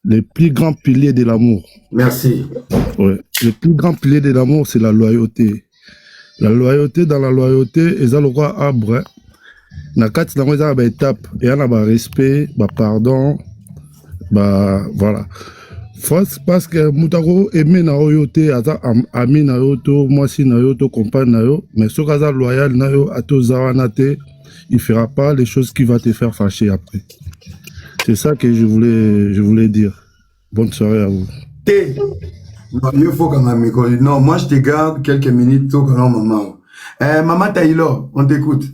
les plus grands piliers de l'amour. Merci. Ouais. Le plus grand pilier de l'amour, c'est la loyauté. La loyauté, dans la loyauté, ils ont le droit à arbre. Dans quatre langues, ils ont une étape. Il y a un respect, pardon, voilà. Parce que Moutaro aimé na oyote aza ami na yoto mwasi na yoto compagne na yo mais ce kaza loyal na yo ato zawanate il fera pas les choses qui va te faire fâcher après. C'est ça que je voulais dire. Bonne soirée à vous. Non, il faut quand même non, moi je te garde quelques minutes au canal maman. Maman Taylor, on t'écoute.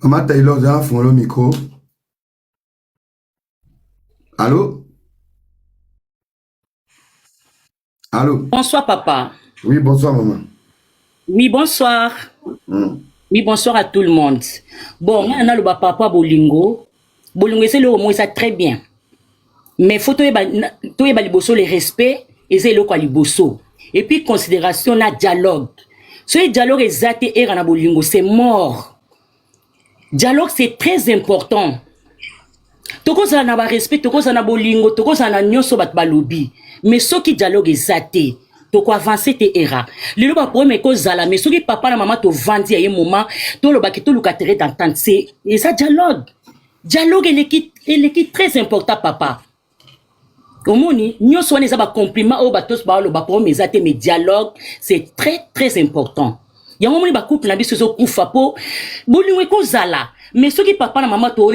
Maman Taylor, j'ai un fond le micro. Allô? Allô? Bonsoir, papa. Oui, bonsoir, maman. Oui, bonsoir. Oui, bonsoir à tout le monde. Bon, moi, on a le papa Bolingo. Bolingo, c'est le mot, ça très bien. Mais il faut que les respect et c'est le liboso. Et puis, considération, na dialogue. Ce dialogue exact et na Bolingo, c'est mort. Dialogue, c'est très important. Toko za na ba respect, toko za na bolingo, toko za na nyonso bat balobi. Mais ce qui dialogue exacté, toko avancer te era. Lelo ba problème ko zala, mais ce qui papa na maman to vandi à un moment, to lo ba ki to lukatere d'entendre c'est et ça dialogue. Dialogue est qui très important papa. Omoni, nyonso wana za ba compliment o ba tos ba lo ba problème exacté mais dialogue, c'est très très important. Ya momoni ba couple na biso zo kufa po bolingo ko zala, mais ce qui papa na maman to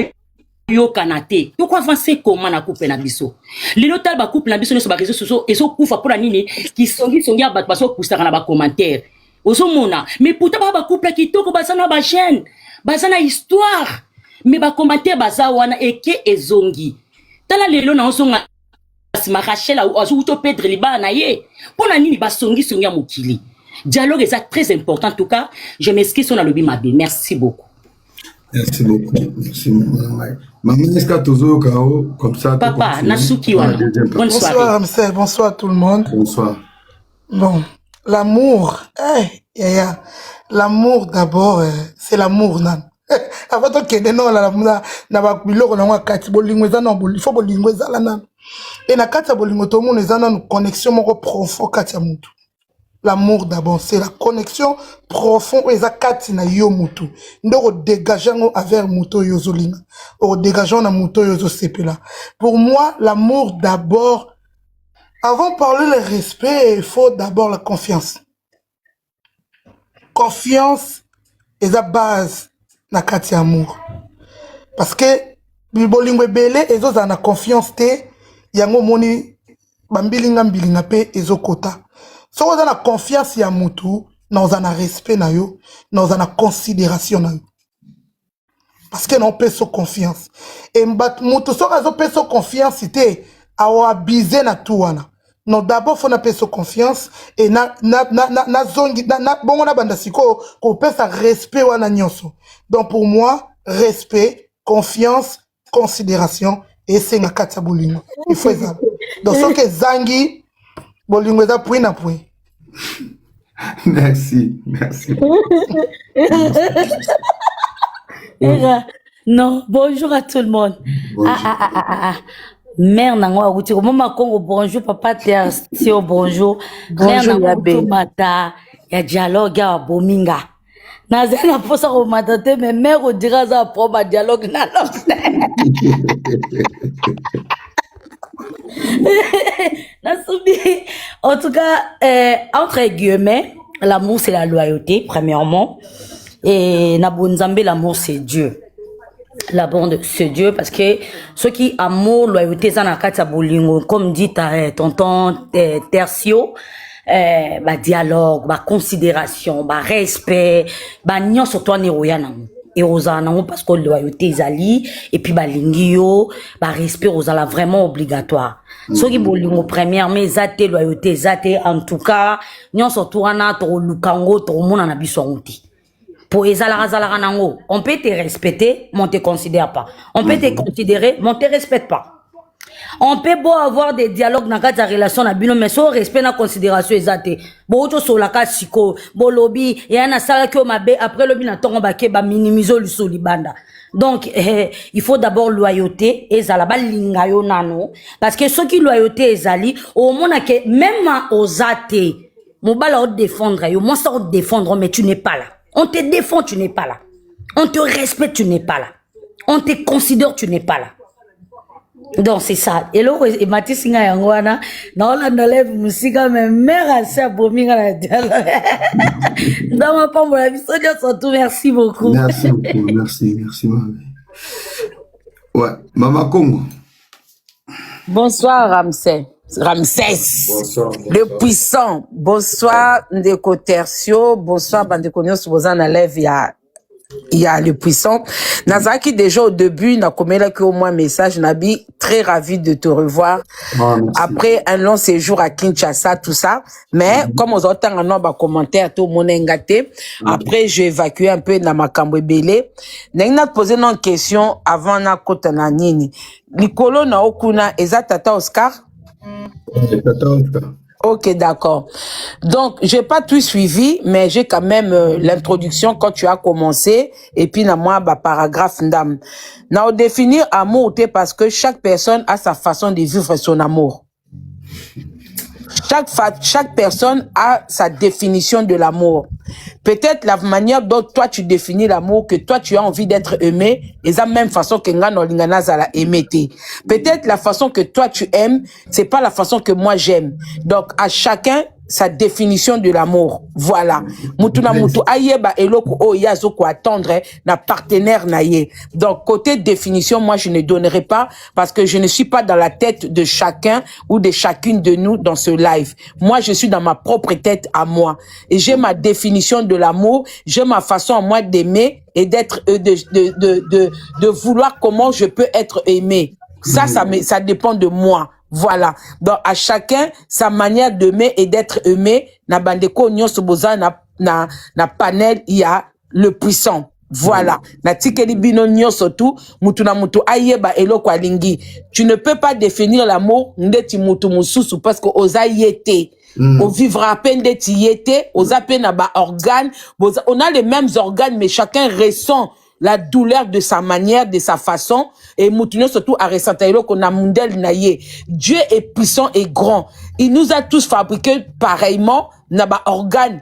yo kanate to ko avancer comment na couple na biso lelo tal ba couple na biso so ba réseaux sociaux et so kufa pour la nini qui songi ba baso poussa na ba commentaire ozo mona mais pourtant ba couple qui to ko basana ba chaîne basana histoire mais ba commentaire baza wana eke ezongi tala lelo na osonga sima Rachel azu to Pedro liba na ye pour la nini ba songi ya mokili dialogue est très important en tout cas je m'excuse on a le bimabe merci beaucoup. Merci beaucoup. Merci, maman, est-ce que tu as comme ça? Papa, Nasuki Wana. Bonne soirée. Bonsoir, Amsel. Bonsoir tout le monde. Bonsoir. Bon, l'amour. L'amour d'abord, c'est l'amour, nan. Avant de que non, la na biloko na ngwa kati bolingo za non il faut bolingo za la nan. Et na kati bolingo to monde za non connexion moko profond kati ya mutu. L'amour d'abord, c'est la connexion profonde et ça kati na yo mutu. Ndoko dégageant avec muto yozolinga. Ou dégageant na muto yozo sepela. Pour moi, l'amour d'abord, avant de parler le respect, il faut d'abord la confiance. Confiance est la base na kati amour. Parce que bibolingo belé ezo za na confiance te yango moni bambilinga mbilinga pe ezo kota. Si on a la confiance ya mutu, nous avons respect na yo, nous avons la considération na yo. Parce que nous avons sa confiance. Et mutu so kazo pe sa confiance ite awa bize na tout wana. Non d'abord faut na pe sa confiance et na zongi na bongo na banda siko ko pe sa respect wana nyonso. Donc pour moi, respect, confiance, considération et c'est na kata bolingo. Il faut ça. Donc ce que zangi bolingo eza point na point. Merci, merci. Non, bonjour à tout le monde. Bonjour. Mère Nangwa Outiro, Maman Congo, bonjour, papa Théo, bonjour. Mère Bonjour, Nangwa Yabé. Mata, ya dialogue, ya bominga. naza na posa komata te mais mère odira aza apprendre dialogue na Nasubi. En tout cas, entre guillemets, l'amour c'est la loyauté, premièrement. Et Nabunzambe, l'amour c'est Dieu. L'amour c'est Dieu parce que ceux qui amour, loyauté, ça n'a qu'à bolingo, comme dit tonton Tertio, bah dialogue, bah considération, bah respect, bah nyon surtout en héroïne. Et osana parce que loyauté zali et puis bah lingio bah respect osala vraiment obligatoire. Ce qui bolingo première mais zate loyauté zate en tout cas nyon surtout ana to lukango to mona na bisonti. Pour ezala nango, on peut te respecter, mais on te considère pas. On peut te considérer, mais on te respecte pas. On peut beau avoir des dialogues dans la relation na bino mais so respect na considération ezate bo to so la ka siko bo lobby et ana sala que mabe après lobby na tongo ba ke ba minimiser le solibanda. Donc il faut d'abord loyauté ezala ba linga yo nano parce que ceux qui loyauté ezali au mona que même ozate mobala o défendre yo moi ça o défendre mais tu n'es pas là. On te défend, tu n'es pas là. On te respecte, tu n'es pas là. On te considère, tu n'es pas là. Donc c'est ça. Et là, et Mathis Singa Yangwana, dans la nolève musique, mais mère a ça pour m'y dans ma pomme, la vie, surtout, merci beaucoup. Merci beaucoup, merci, maman. Ouais, Maman Congo. Bonsoir Ramsès. Bonsoir. Le puissant. Bonsoir Ndeko Tertio. Bonsoir Bandeko Nyos Bozana Lève. Il y a le puissant. Nazaki déjà au début, n'a comme là que au moins message, Nabi, très ravi de te revoir. Après un long séjour à Kinshasa, tout ça. Mais, comme on entend un nombre de commentaires, tout le monde est gâté. Après, j'ai évacué un peu dans ma cambre belé. N'a posé une question avant na kota na nini. Nicolo na okuna, eza tata Oscar? Tata Oscar. Ok, d'accord. Donc, j'ai pas tout suivi, mais j'ai quand même l'introduction quand tu as commencé, et puis na moi, bah, paragraphe ndam. Na définir amour, parce que chaque personne a sa façon de vivre son amour. Chaque personne a sa définition de l'amour. Peut-être la manière dont toi tu définis l'amour, que toi tu as envie d'être aimé, et la même façon que Ngano Lingana Zala aimé. Peut-être la façon que toi tu aimes, c'est pas la façon que moi j'aime. Donc à chacun sa définition de l'amour. Voilà. Mutuna mutu ayeba eloko o yazo ko attendre na partenaire naie. Donc côté définition, moi je ne donnerai pas parce que je ne suis pas dans la tête de chacun ou de chacune de nous dans ce live. Moi je suis dans ma propre tête à moi et j'ai ma définition de l'amour, j'ai ma façon à moi d'aimer et d'être de vouloir comment je peux être aimé. Ça dépend de moi. Voilà. Donc, à chacun, sa manière d'aimer et d'être aimé. Na bandeko nyonso boza na panel, il y a le puissant. Voilà. Na tikeli bino nyonso tout, mutu na mutu ayeba eloko alingi. Tu ne peux pas définir l'amour ndeti mutu mususu parce que oza yete. On vivra à peine d'être yete, oza peine à ba organes. On a les mêmes organes, mais chacun ressent la douleur de sa manière, de sa façon, et Moutinho surtout à ressentir qu'on a mundel naïe. Dieu est puissant et grand. Il nous a tous fabriqués pareillement, n'a pas organe,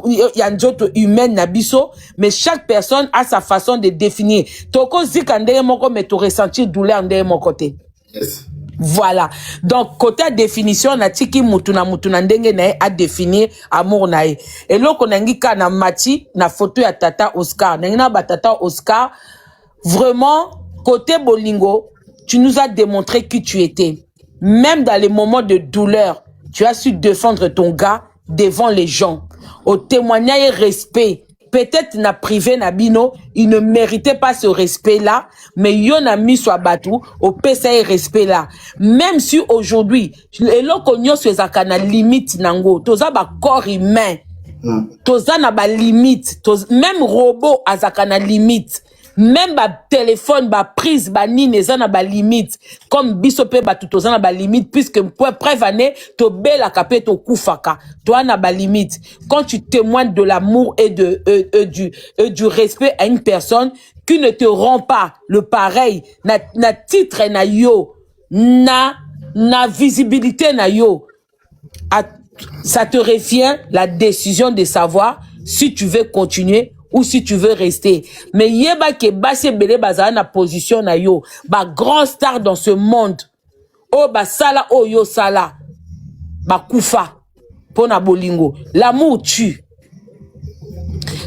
il y a une autre humaine nabiso, mais chaque personne a sa façon de définir. Toko zikande moko mais tu ressentir douleur de mon côté. Yes. Voilà. Donc, côté définition, na tiki mutuna ndenge na a définir amour na e. Et là, qu'on a ngika na mati, na photo ya tata Oscar. Na ba tata Oscar. Vraiment, côté bolingo, tu nous as démontré qui tu étais. Même dans les moments de douleur, tu as su défendre ton gars devant les gens. Au témoignage et respect. Peut-être na privé na bino, il ne méritait pas ce respect-là, mais yon a mis sur batou au PCA respect là. Même si aujourd'hui, les lokonyo sur zakana limite nango, toza ba corps humain, toza na ba limite, même robot a zakana limite. Même ba téléphone, ba prise, ba nine, na ba limite. Comme bisope ba tout na ba limite, puisque preuve année, to bela kapé to kufaka. Toi na ba limite. Quand tu témoignes de l'amour et du respect à une personne, qui ne te rend pas le pareil, na titre na yo, na visibilité na yo, ça te revient la décision de savoir si tu veux continuer ou si tu veux rester. Mais yeba ke basi bele bazala na position na yo, ba grand star dans ce monde. Oh ba sala oh yo sala. Ba kufa pona bolingo. L'amour tue.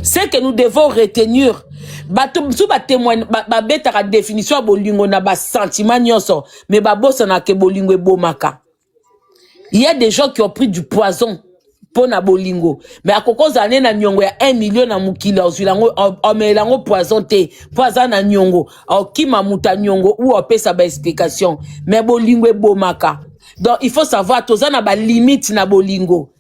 C'est que nous devons retenir. Sous ba témoigne ba beta la définition bolingo na ba sentiment nyonso, mais ba bossa na ke bolingo e bomaka. Il y a des gens qui ont pris du poison pour na bolingo. Mais à cause d'année na nyongo ya 1 million na mukila ozilango omelango poison te. Poison na nyongo. Au kima muta nyongo ou on peut sa ba explication. Mais bolingo e bomaka. Donc il faut savoir toza na ba limite na bolingo.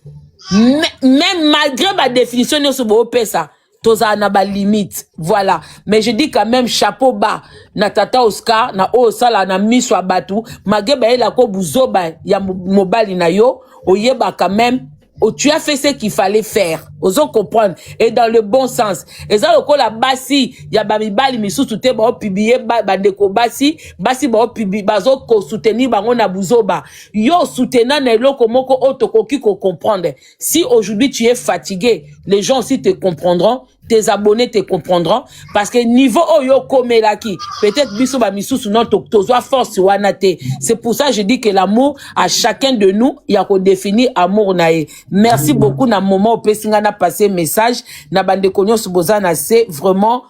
Même malgré ma définition de ce beau pesa, toza na ba limite. Voilà. Mais je dis quand même chapeau bas na tata Oscar na o sala na miswa batu mageba ela ko buzoba ya mobali na yo oyeba quand même. Oh, tu as fait ce qu'il fallait faire. Oso comprendre. Et dans le bon sens. Et ça, le la basi, ya bamibali misu te ba publier ba deko basi ba publier bazo ko soutenir bango na buzoba. Yo soutenant ne loko moko otokoki ko comprendre. Si aujourd'hui tu es fatigué, les gens aussi te comprendront. Tes abonnés te comprendront parce que niveau oyo komelaki peut-être biso ba misusu non tozoa force wanate. C'est pour ça que je dis que l'amour à chacun de nous il y a qu'on définit amour nae. Merci beaucoup na moment au pesinga na passé message na bande konyo subozana c'est vraiment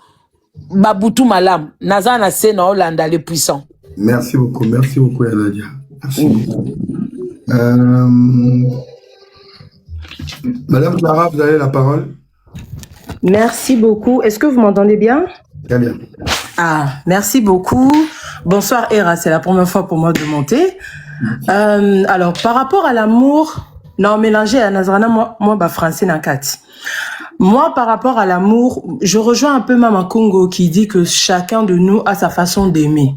babutu malam nazana c'est na Hollanda le puissant. Merci beaucoup Yanadia. Merci beaucoup. Madame Clara, vous avez la parole. Merci beaucoup. Est-ce que vous m'entendez bien? Très bien. Ah, merci beaucoup. Bonsoir Hera, c'est la première fois pour moi de monter. Alors, par rapport à l'amour, non, mélanger à Nazarana, moi, bah, français n'a qu'à. Moi, par rapport à l'amour, je rejoins un peu Mama Congo qui dit que chacun de nous a sa façon d'aimer.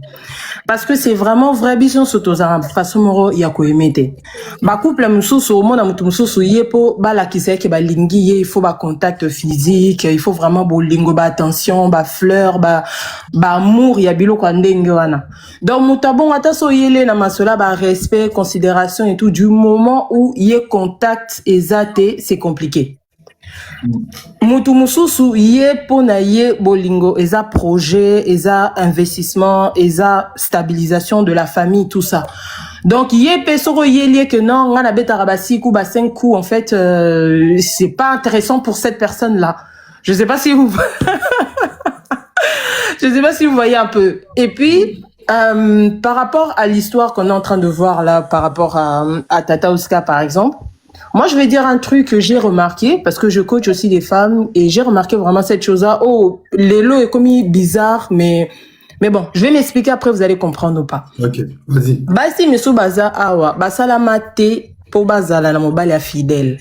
Parce que c'est vraiment vrai, bison sotoza façon moro ya ko aimer. Ba couple mususu au monde mutu mususu yepo ba la kise ke ba lingi il faut ba contact physique, il faut vraiment bo lingo ba attention, ba fleur, ba amour ya biloko ndenge wana. Donc mutabon ata so yele na masola ba respect, considération et tout du moment où il y a contact ezate, c'est compliqué. Mutu mususu ye pona ye bolingo eza projet, eza investissement, eza stabilisation de la famille, tout ça. Donc ye pesoro ye lié que non ngana beta ba 6 coups ba 5 coups en fait c'est pas intéressant pour cette personne là. Je sais pas si vous je sais pas si vous voyez un peu. Et puis par rapport à l'histoire qu'on est en train de voir là par rapport à Tata Oscar par exemple. Moi, je vais dire un truc que j'ai remarqué, parce que je coach aussi des femmes, et j'ai remarqué vraiment cette chose-là. Oh, l'élo est comme bizarre, mais bon, je vais m'expliquer après, vous allez comprendre ou pas. Ok, vas-y. Basi miso baza awa, basala mate, po bazala na mobile fidèle.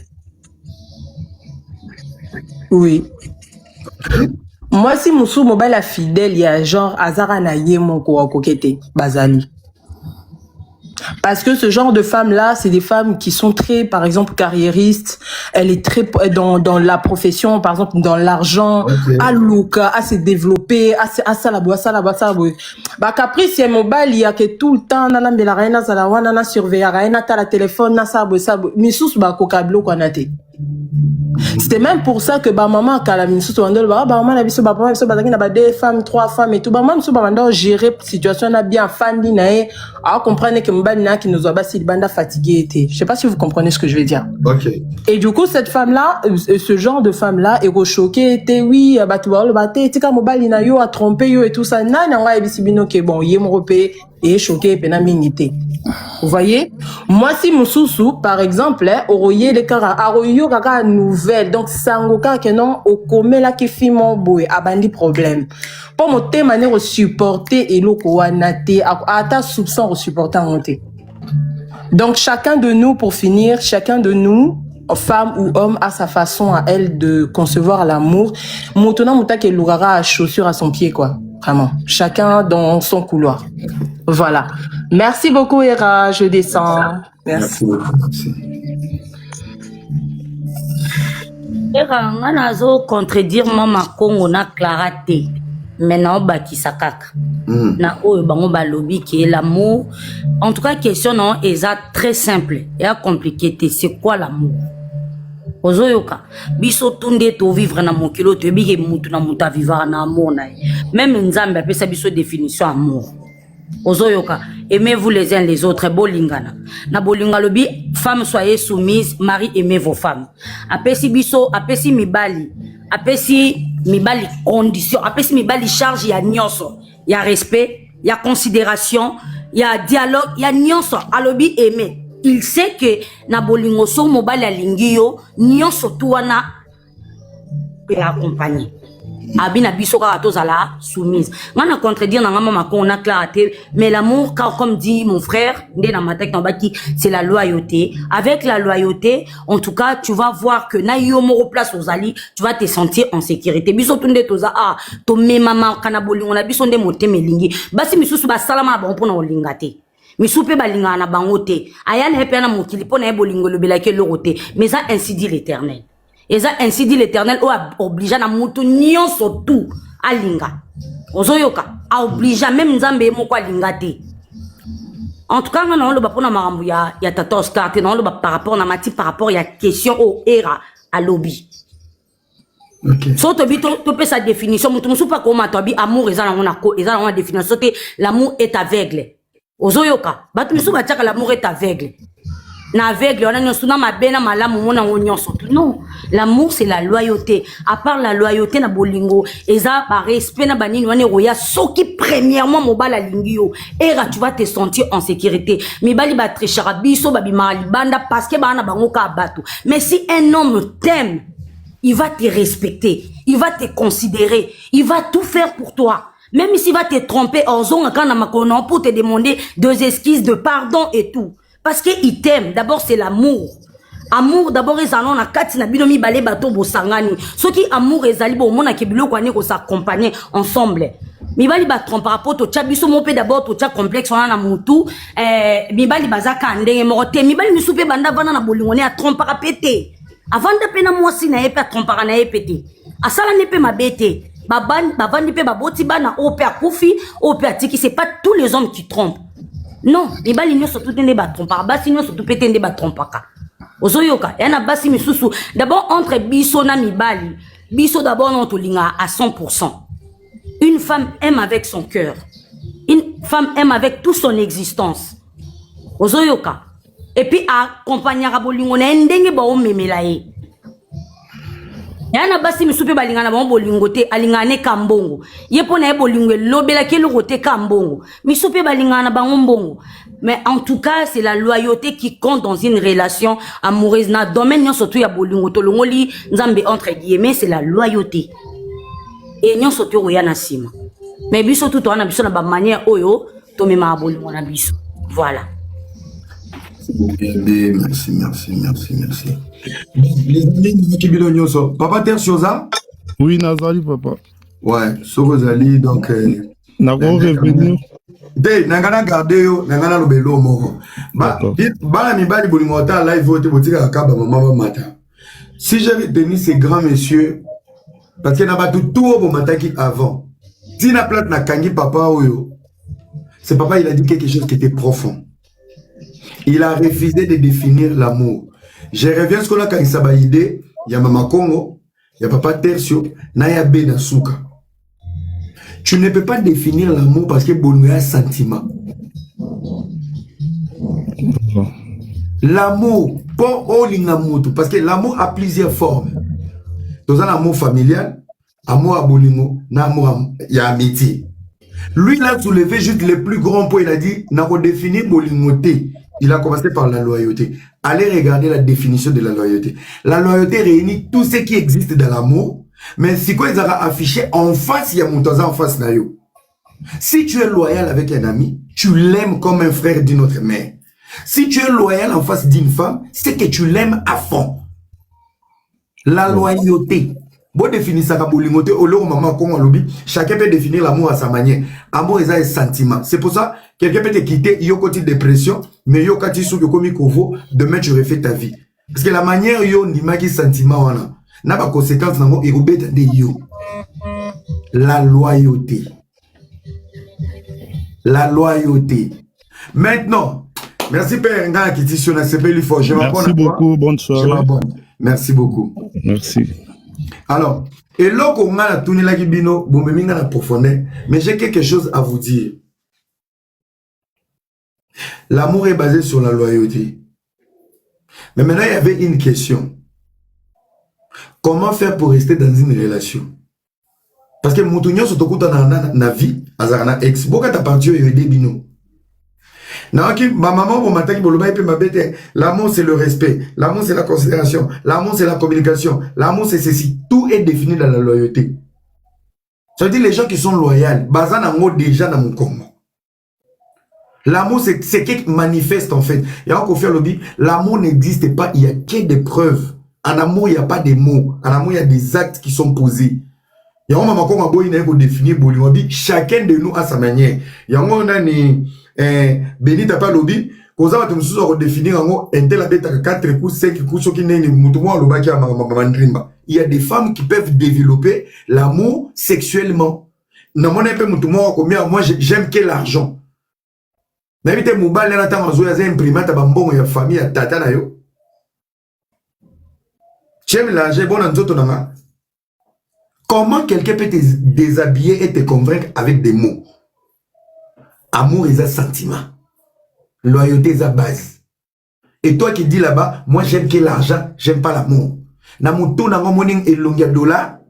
Oui. Moi, si musu mobile fidèle, il y a genre, azara na ye mon ko kokete, bazali. Parce que ce genre de femmes-là, c'est des femmes qui sont très, par exemple, carriéristes. Elle est très dans la profession, par exemple, dans l'argent, à Luca, à se développer, à salabo. Bah, caprice, c'est mobile, il y a que tout le temps, nana, mais la reine, ça la wana, nana, surveille, reine, t'as la téléphone, na, sabo. Mais sous, bah, kokablo, quoi, nate. C'était même pour ça que bah maman quand la ministre Wandel bah maman la biso bah papa biso bah na ba 2 femmes 3 femmes et tout bah maman biso bah manda gérer situation na bien fandi na e à comprendre que mbali na qui nous a basi banda fatigué était. Je sais pas si vous comprenez ce que je veux dire. OK. Et du coup cette femme là ce genre de femme là est choquée était oui bah tu vois le baté tika mobali na yo a trompé yo et tout ça na nga ebisi bino que bon yé mo repé et choqué pena minité. Vous voyez? Moi, si Moussousou, par exemple, oroye les cara, aroyo kaka nouvelle, donc sangoka que non, au commet là qui fit mon boy, abandi problème. Pour mon thème, manière supporter et l'oko wanate, à ta soupçon au supporter monter. Donc, chacun de nous, pour finir, chacun de nous, femme ou homme, a sa façon à elle de concevoir l'amour. Maintenant, mouta que l'ourara à chaussure à son pied, quoi. Vraiment. Chacun dans son couloir. Voilà. Merci beaucoup, Hera. Je descends. Merci. Hera, on a contredire Mama Congo na clarté. Maintenant, bakisa kaka. Na oyo bango balobi qui est l'amour. En tout cas, question non, est très simple et compliqué. C'est quoi l'amour? ozoyoka biso tunde to vivre na mokilo to bige mutu na muta vivre na amour na ye. Même nzambe apesa biso définition amour. Ozoyoka, aimez-vous les uns les autres, bolingana. Na bolinga lobi, femmes soyez soumises, mari aimez vos femmes. Apesi biso, apesi mibali condition, apesi mibali charge ya nyonso, ya respect, ya considération, ya dialogue, ya nyonso, alobi aimer. Il sait que na bolingo so mobali alingi yo, nyonso tuwana pe accompagner. Abina biso ka tozala soumise. Ngana contredire na ngama makon na clarté, mais l'amour comme dit mon frère, ndé na matek na baki, c'est la loyauté. Avec la loyauté, en tout cas, tu vas voir que na yo mo place aux ali, tu vas te sentir en sécurité. Biso tunde toza to me mama kana bolingo na biso nde moteme lingi. Basi misusu ba salama ba mpona olingate. Misupe balinga na bangote. Ayana hepe na mokili pona e bolingo lobelake lorote. Mais ça ainsi dit l'Éternel. Et ça, ainsi dit l'Éternel, oblige à moutou nyonso tout à linga. Ozoyoka, a oblige même nzambe moko à lingate. En tout cas, on a le bapona marambu ya tatos carte, on le par rapport na mati par rapport ya question au era à lobby. Okay. So to bi to pe sa définition, mutu musu pa koma to bi amour ezala na définition te l'amour est aveugle. Ozoyoka, batu musu ba tchaka l'amour est aveugle. Na aveugle, on a nyonso na mabena malamu mona nyonso. Non, l'amour c'est la loyauté. À part la loyauté na bolingo, eza ba respect na banini wane roya soki premièrement mobala lingio. Era tu vas te sentir en sécurité. Mibali ba trichara biso ba bimali banda parce que ba na bango ka batu. Mais si un homme t'aime, il va te respecter, il va te considérer, il va tout faire pour toi. Même s'il va te tromper en zone quand na makono pour te demander deux excuses, de pardon et tout. Parce qu'il t'aime. D'abord, c'est l'amour. Amour, d'abord, ils en ont na kati na binomi balé bato bo sangani. Ce qui amour et zali bo mona kebilo kwa ne ko s'accompagner ensemble. Mibali ba trompe rapport to chabiso mo pe d'abord to cha complexe on a na mutu mibali bazaka ndenge morote mibali misupe banda vana na bolingo ne a trompe rapete. Avant de pena mwasi na yepe a trompe na yepete. Asala ne pe mabete. Babandi pe baboti bana ope akufi ope atiki, c'est pas tous les hommes qui trompent. Non, les balles n'y sont toutes des bâtons par bas, sinon sont tout pété des bâtons par cas. Ozoyoka, y en a bassi misusu. D'abord, entre biso na mibali, biso d'abord non tolinga à 100%. Une femme aime avec son cœur. Une femme aime avec toute son existence. Ozoyoka. Et puis, accompagner à bolingo na ndenge ba o memelaye. Yana basi misupe balinga na bolingo te alingane kambongo yepo na bolingo lobela ke lokote kambongo misupe balinga na bango. Mais en tout cas c'est la loyauté qui compte dans une relation amoureuse na domaine surtout ya bolingo to longoli nzambe entre guillemets, c'est la loyauté et nyon surtout oya na sima. Mais biso tout on a biso na ba manière oyo to mema bolingo na biso. Voilà. Merci. Les amis, qui bilon nyoso. Papa Terre Sioza? Oui, Nazali, papa. Ouais, Sorozali, donc. Nako revenu. De, nangana garde yo, nangana lobelo moko. Bala mibali bolimota live vote botika akaba mama mata. Si j'avais tenu ces grands messieurs, parce qu'il y en a tout au mataki avant. Si na plate na kangi papa oyo, c'est papa il a dit quelque chose qui était profond. Il a refusé de définir l'amour. Je reviens à ce qu'on a quand il s'est idée. Il y a Mama Congo, il y a Papa Tertio, Naya Benasuka. Tu ne peux pas définir l'amour parce que bon, il y a un sentiment. L'amour, pas all parce que l'amour a plusieurs formes. Dans un amour familial, amour à bolingo, il y a amitié. Lui, il a soulevé juste le plus grand point. Il a dit, n'a pas défini bolingoté. Il a commencé par la loyauté. Allez regarder la définition de la loyauté. La loyauté réunit tout ce qui existe dans l'amour, mais si quoi ils ont affiché en face, il y a mon en face nayo. Si tu es loyal avec un ami, tu l'aimes comme un frère d'une autre mère. Si tu es loyal en face d'une femme, c'est que tu l'aimes à fond. La loyauté. Bon définir ça comme bolingoté, au lieu maman comme on lobby, chacun peut définir l'amour à sa manière. Amour est un sentiment. C'est pour ça quelqu'un peut te quitter, yo côté dépression, mais yo quand tu sous comme kovo, demain tu refais ta vie. Parce que la manière yo ni maki sentiment wana, n'a pas conséquence nango et obéit de yo. La loyauté. La loyauté. Maintenant, merci Père Nga qui dit sur la CP fort. Merci beaucoup, bonne soirée. Merci beaucoup. Merci. Alors, et là, on a tourné la Gibino, bon, mais la profondeur. Mais j'ai quelque chose à vous dire. L'amour est basé sur la loyauté. Mais maintenant, il y avait une question. Comment faire pour rester dans une relation? Parce que Moutounion se tokuta na vie, azarana ex. Boka ta parti yo yede bino. Na ok, ma maman bon matin qui boloba et ma bête. L'amour c'est le respect, l'amour c'est la considération, l'amour c'est la communication, l'amour c'est ceci. Tout est défini dans la loyauté. Ça veut dire les gens qui sont loyaux, bazan en déjà dans mon commun. L'amour c'est ce qui manifeste en fait. Et encore faire le dit, l'amour n'existe pas, il y a que des preuves. En amour il n'y a pas de mots, en amour il y a des actes qui sont posés. Il y a un moment qu'on a défini chacun de nous à sa manière. Il y a un moment ni Béni t'as pas lobby, qu'on a définir en un tel habit à 4 coups, 5 coups, qui n'est ni mouton le bac à mandrimba. Il y a des femmes qui peuvent développer l'amour sexuellement. Non, mon épée mouton combien moi j'aime que l'argent. Mais vite mobile là tant en zoé imprimante à bambon et famille à tata na yo. J'aime l'argent bon en zoto nama. Comment quelqu'un peut te déshabiller et te convaincre avec des mots? Amour est un sentiment. Loyauté est à base. Et toi qui dis là-bas, moi j'aime que l'argent, j'aime pas l'amour. Na muto na ngomoning elongia dollar.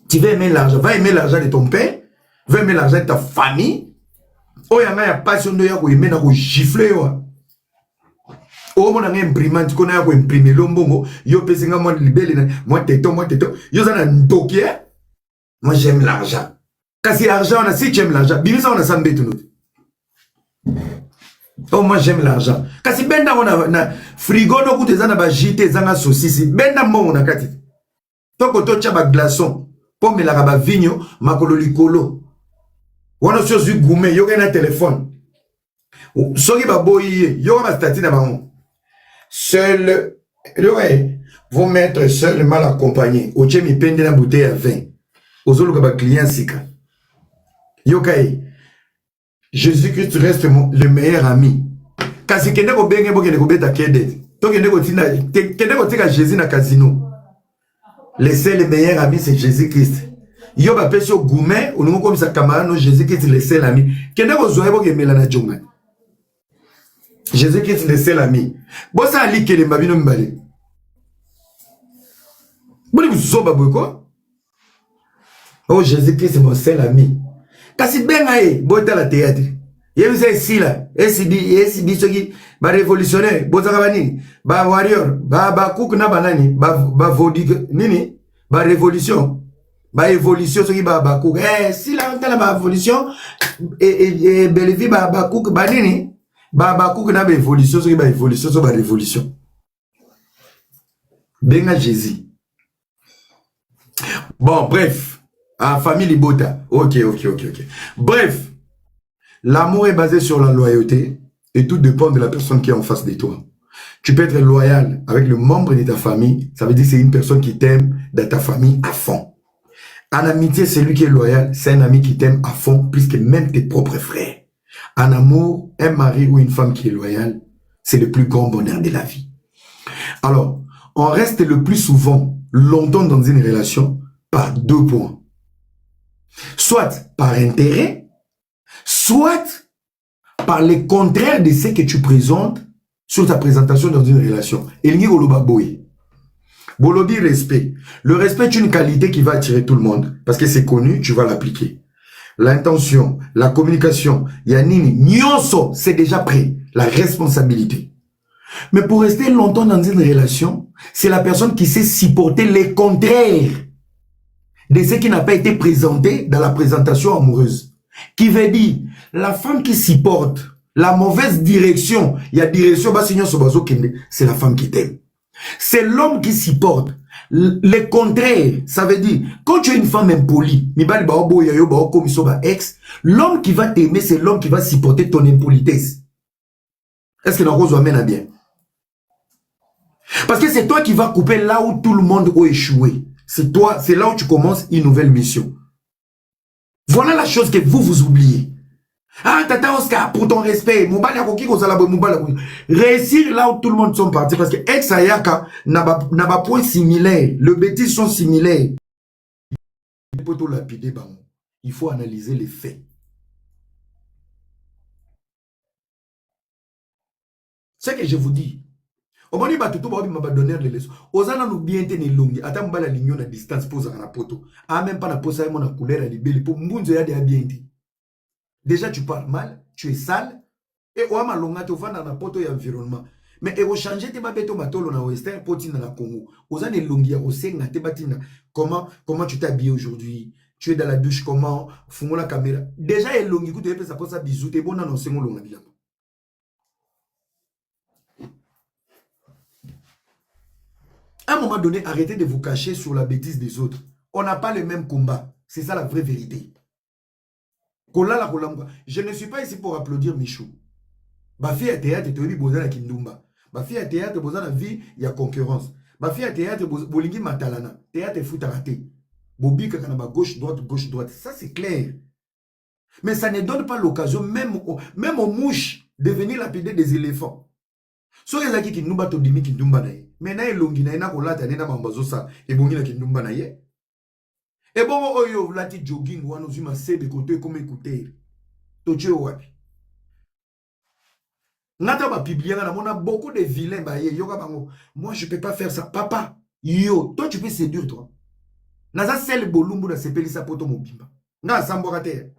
Tu veux aimer l'argent, va aimer l'argent de ton père, va aimer l'argent de ta famille. Oh yanga ya passion de ya ko aimer na ko gifler yo. Oh mon ami imprimante qu'on a ko imprimer lombongo, yo pesinga moi libelle moi teto, yo zana ntokie. Moi j'aime l'argent. Kasi l'argent on a si j'aime l'argent, bimisa on a sambe tout nous. Oh moi j'aime l'argent. Kasi benda on a na frigo no ku tezana ba jité zanga saucisse, benda mo on a kati. Toko to cha ba glaçon, pomme la ba vigno, makolo likolo. Wana so zu gourmet yo na téléphone. Soki ba boyi yo ba stati na ba. Seul, ouais, vos maîtres seuls mal accompagnés. Oche mi pende na bouteille à vin. Ozolo ka ba client sika. Yokai, Jésus-Christ reste le meilleur ami. Kasi kende ko benge bo kende ko beta kede. To kende ko tina kende ko tika Jésus na casino. Le meilleur ami c'est Jésus-Christ. Yo ba pesi au gourmet, ou nous comme ça camarade no Jésus-Christ le seul ami. Kende ko zoe bo ke melana jonga. Jésus-Christ le seul ami. Bon ça ali kele mabino mbale. Bon vous zoba boko. Oh Jésus-Christ c'est mon seul ami. Kasi benga bota la théâtre. Yebisa ici là, SCB soki ba révolutionnaire, bozaka bani, ba warrior, ba cook na banani, ba vodi nini, ba révolution. Ba évolution soki ba cook. Si là on t'a la ba évolution et Belleville ba cook ba nini, ba cook na ba évolution soki ba évolution so ba révolution. Benga Jésus. Bon, bref. Ah, famille Libota. Ok. Bref, l'amour est basé sur la loyauté et tout dépend de la personne qui est en face de toi. Tu peux être loyal avec le membre de ta famille, ça veut dire que c'est une personne qui t'aime dans ta famille à fond. En amitié, celui qui est loyal, c'est un ami qui t'aime à fond plus que même tes propres frères. En amour, un mari ou une femme qui est loyal, c'est le plus grand bonheur de la vie. Alors, on reste le plus souvent longtemps dans une relation par 2 points. Soit par intérêt, soit par le contraire de ce que tu présentes sur ta présentation dans une relation. Elingi Goloba Boy. Bolobi respect. Le respect est une qualité qui va attirer tout le monde. Parce que c'est connu, tu vas l'appliquer. L'intention, la communication, yanini, nyonso, c'est déjà prêt. La responsabilité. Mais pour rester longtemps dans une relation, c'est la personne qui sait supporter les contraires de ce qui n'a pas été présenté dans la présentation amoureuse. Qui veut dire, la femme qui supporte la mauvaise direction, il y a direction, c'est la femme qui t'aime. C'est l'homme qui supporte le contraire. Ça veut dire, quand tu es une femme impolie, l'homme qui va t'aimer, c'est l'homme qui va supporter ton impolitesse. Est-ce que l'on amène à bien? Parce que c'est toi qui vas couper là où tout le monde a échoué. C'est toi, c'est là où tu commences une nouvelle mission. Voilà la chose que vous oubliez. Ah, tata Oscar, pour ton respect, Moubala Koki Kozala Moubala. Réussir là où tout le monde sont partis, parce que ex Ayaka n'a pas point similaire. Les bêtises sont similaires. Il faut analyser les faits. C'est ce que je vous dis. Au moment où il m'a donné les leçons, Ozana nous bien tenir longue, attends la ligne à distance pour la poto. Ah, même pas la pose à mon couleur à libérer pour Mbunzo ya de bien. Déjà, tu parles mal, tu es sale, et Oama longa te vend dans la poto et environnement. Mais et au changer te babeto matolo na Western poti na Congo. Ozana longia au senga te batina. Comment tu t'habilles aujourd'hui? Tu es dans la douche comment? Fumo la caméra. Déjà et longi tu ça pose ça bisou te bon non sengo longa bilamba. À un moment donné, arrêtez de vous cacher sur la bêtise des autres. On n'a pas le même combat. C'est ça la vraie vérité. Je ne suis pas ici pour applaudir Michou. Ma fille à théâtre, tu es besoin de Kindumba. Ma fille à théâtre, besoin de vie, il y a concurrence. Ma fille à théâtre, bolingi matalana. Théâtre fout à rater. Bobi kanaba gauche, droite. Ça, c'est clair. Mais ça ne donne pas l'occasion, même aux mouches, de venir lapider des éléphants. So les qui nous battent au demi qui nous battent. Mais na elongi na ina kolata na mambazo sa et bongi na qui nous battent. Et bon oyo lati jogging wano zuma sebe kote comme écouter. Toche wapi. Nata ba publier na mona beaucoup de vilains ba yoga bango. Moi je peux pas faire ça. Papa, yo, toi tu peux séduire toi. Naza sel bolumbu na sepeli sa poto mobimba. Na samborate.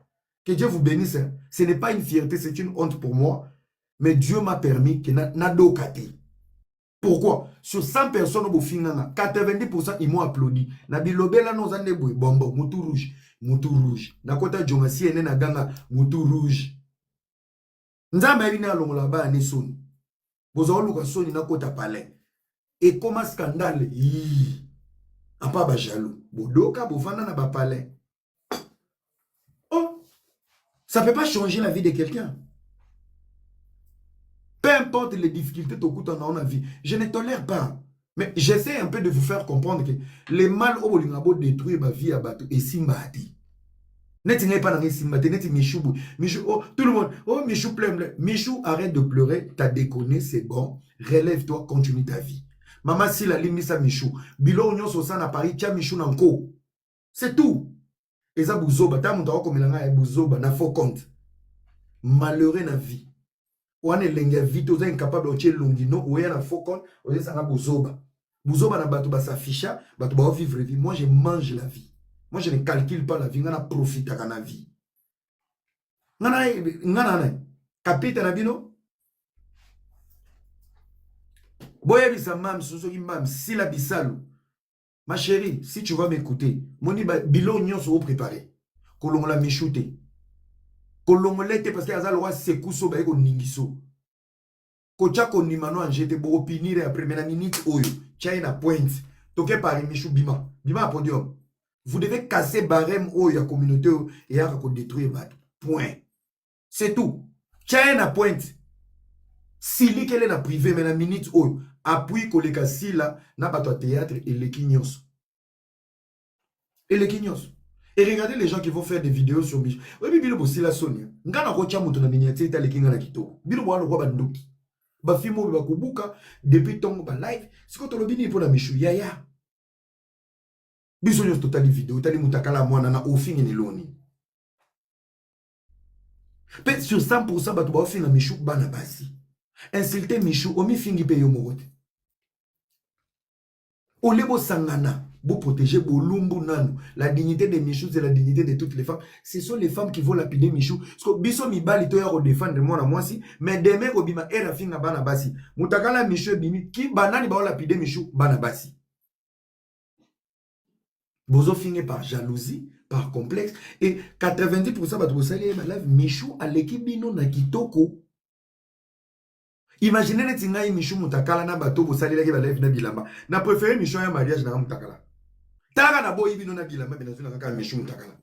Que Dieu vous bénisse. Ce n'est pas une fierté, c'est une honte pour moi. Mais Dieu m'a permis que na do kate. Pourquoi? Sur 100 personnes au finanga, 90% ils m'ont applaudi. Na bilobela no zande boy bombo mutu rouge, mutu rouge. Na kota jonga si ene na ganga mutu rouge. Nzamba ina longola ba ne soni. Bozo luka soni na kota palais. Et comme scandale, apa ba jaloux. Bodoka bofanda na ba palais. Oh, ça peut pas changer la vie de quelqu'un. Peu importe les difficultés dans la vie, je ne tolère pas. Mais j'essaie un peu de vous faire comprendre que les mal au bolingabo détruire ma vie à bateau et simbati. Neti n'est pas dans les simbati, neti Michou. Michou, oh, tout le monde, oh, Michou pleure. Michou, arrête de pleurer, t'as déconné, c'est bon. Relève-toi, continue ta vie. Maman, si la ligne ça Michou, Bilo Nyon Sosan à Paris, tia Michou Nanko. C'est tout. Et ça, Bouzoba, t'as mon temps comme il y a Bouzoba, n'a faux compte. Malheureux na vie. On est vite, on est incapable de tirer longino, on est un faucon, on est un bouzoba. Bouzoba na bato ba s'afficha, bato ba vivre vie. Moi je mange la vie. Moi je ne calcule pas la vie, on a profité de la vie. Nana, capite na bino. Boya bisa mam, sosoki mam, si la bisalo. Ma chérie, si tu vas m'écouter, moni bilo nyon so préparé. Kolongo la michoute. Kolongolete parce que azal roi sekuso ba eko ningiso. Kocha konimano anjete bo opinire après mena minute oyo. China point. Toke par Michou Bima. Bima à podium. Vous devez casser barème oyo ya communauté et ya ko détruire bat. Point. C'est tout. China point. Sili kele na privé mena minute oyo. Appui koleka sila na bato théâtre et les kinyos. Et les kinyos. Et regardez les gens qui vont faire des vidéos sur Michou. Oui, Bilo Bossi la Sonia. Ngana kocha mutu na miniature ta lekinga na kito. Bilo bwana kwa bandoki. Ba fimo ba kubuka depuis tongo ba live. Siko to lobini pour la Michou yaya. Biso nyos totali vidéo, tali mutakala mwana na ofingi ni loni. Peut sur 100% ba to ba ofinga Michou bana basi. Insulter Michou omi fingi pe yo mogote. Olebo sangana. Pour protéger Bolumbu Nanu. La dignité de Michou, c'est la dignité de toutes les femmes. Ce sont les femmes qui vont lapider Michou. Parce que Biso Mibali, tu as défendre moi, moi si. Mais demain, Obima, elle a fini à Banabasi. Moutakala Michou Bimi, qui banani va lapider Michou, Banabasi. Bozo finit par jalousie, par complexe. Et 90% de votre salaire, Michou a l'équipe Bino na Kitoko. Imaginez les tingaï Michou Moutakala na bateau, vous salez la qui va lève na bilamba. Na préféré Michou un mariage na Moutakala. Tala na boy bino na bilamba bina zuna kaka Michou Moutakala.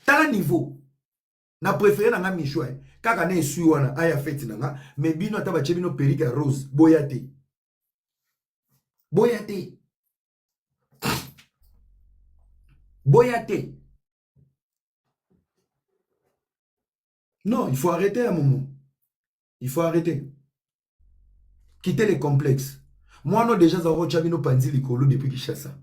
Tala niveau. Na préféré na Michou kaka ne sui wana aya fête na nga, mais bino ata bache bino perika rose boyate. Boyate. Boyate. Non, il faut arrêter un moment. Il faut arrêter. Quitter les complexes. Moi, non, déjà, Zaro Chabino Panzi Likolo depuis Kishasa.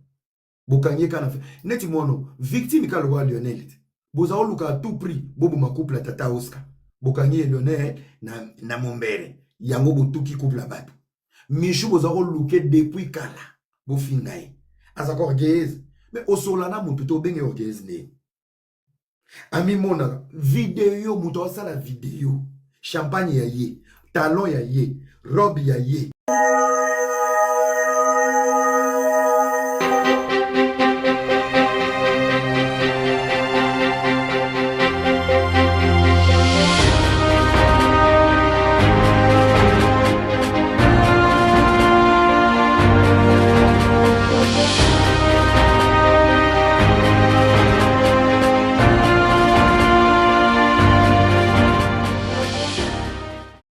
Bokanye kana fait. Neti mono, victime ka loi Lionel. Bozao luka à tout prix, bobo ma couple tata Oscar. Bokanye Lionel na mombere. Yango botuki couple la batu. Michou bozao luke depuis kala. Bofingaye. Azako orgueuse. Mais au solana mon plutôt ben orgueuse ne. Ami mona, vidéo, mouto sa la vidéo. Champagne ya ye, talon ya ye, robe ya ye.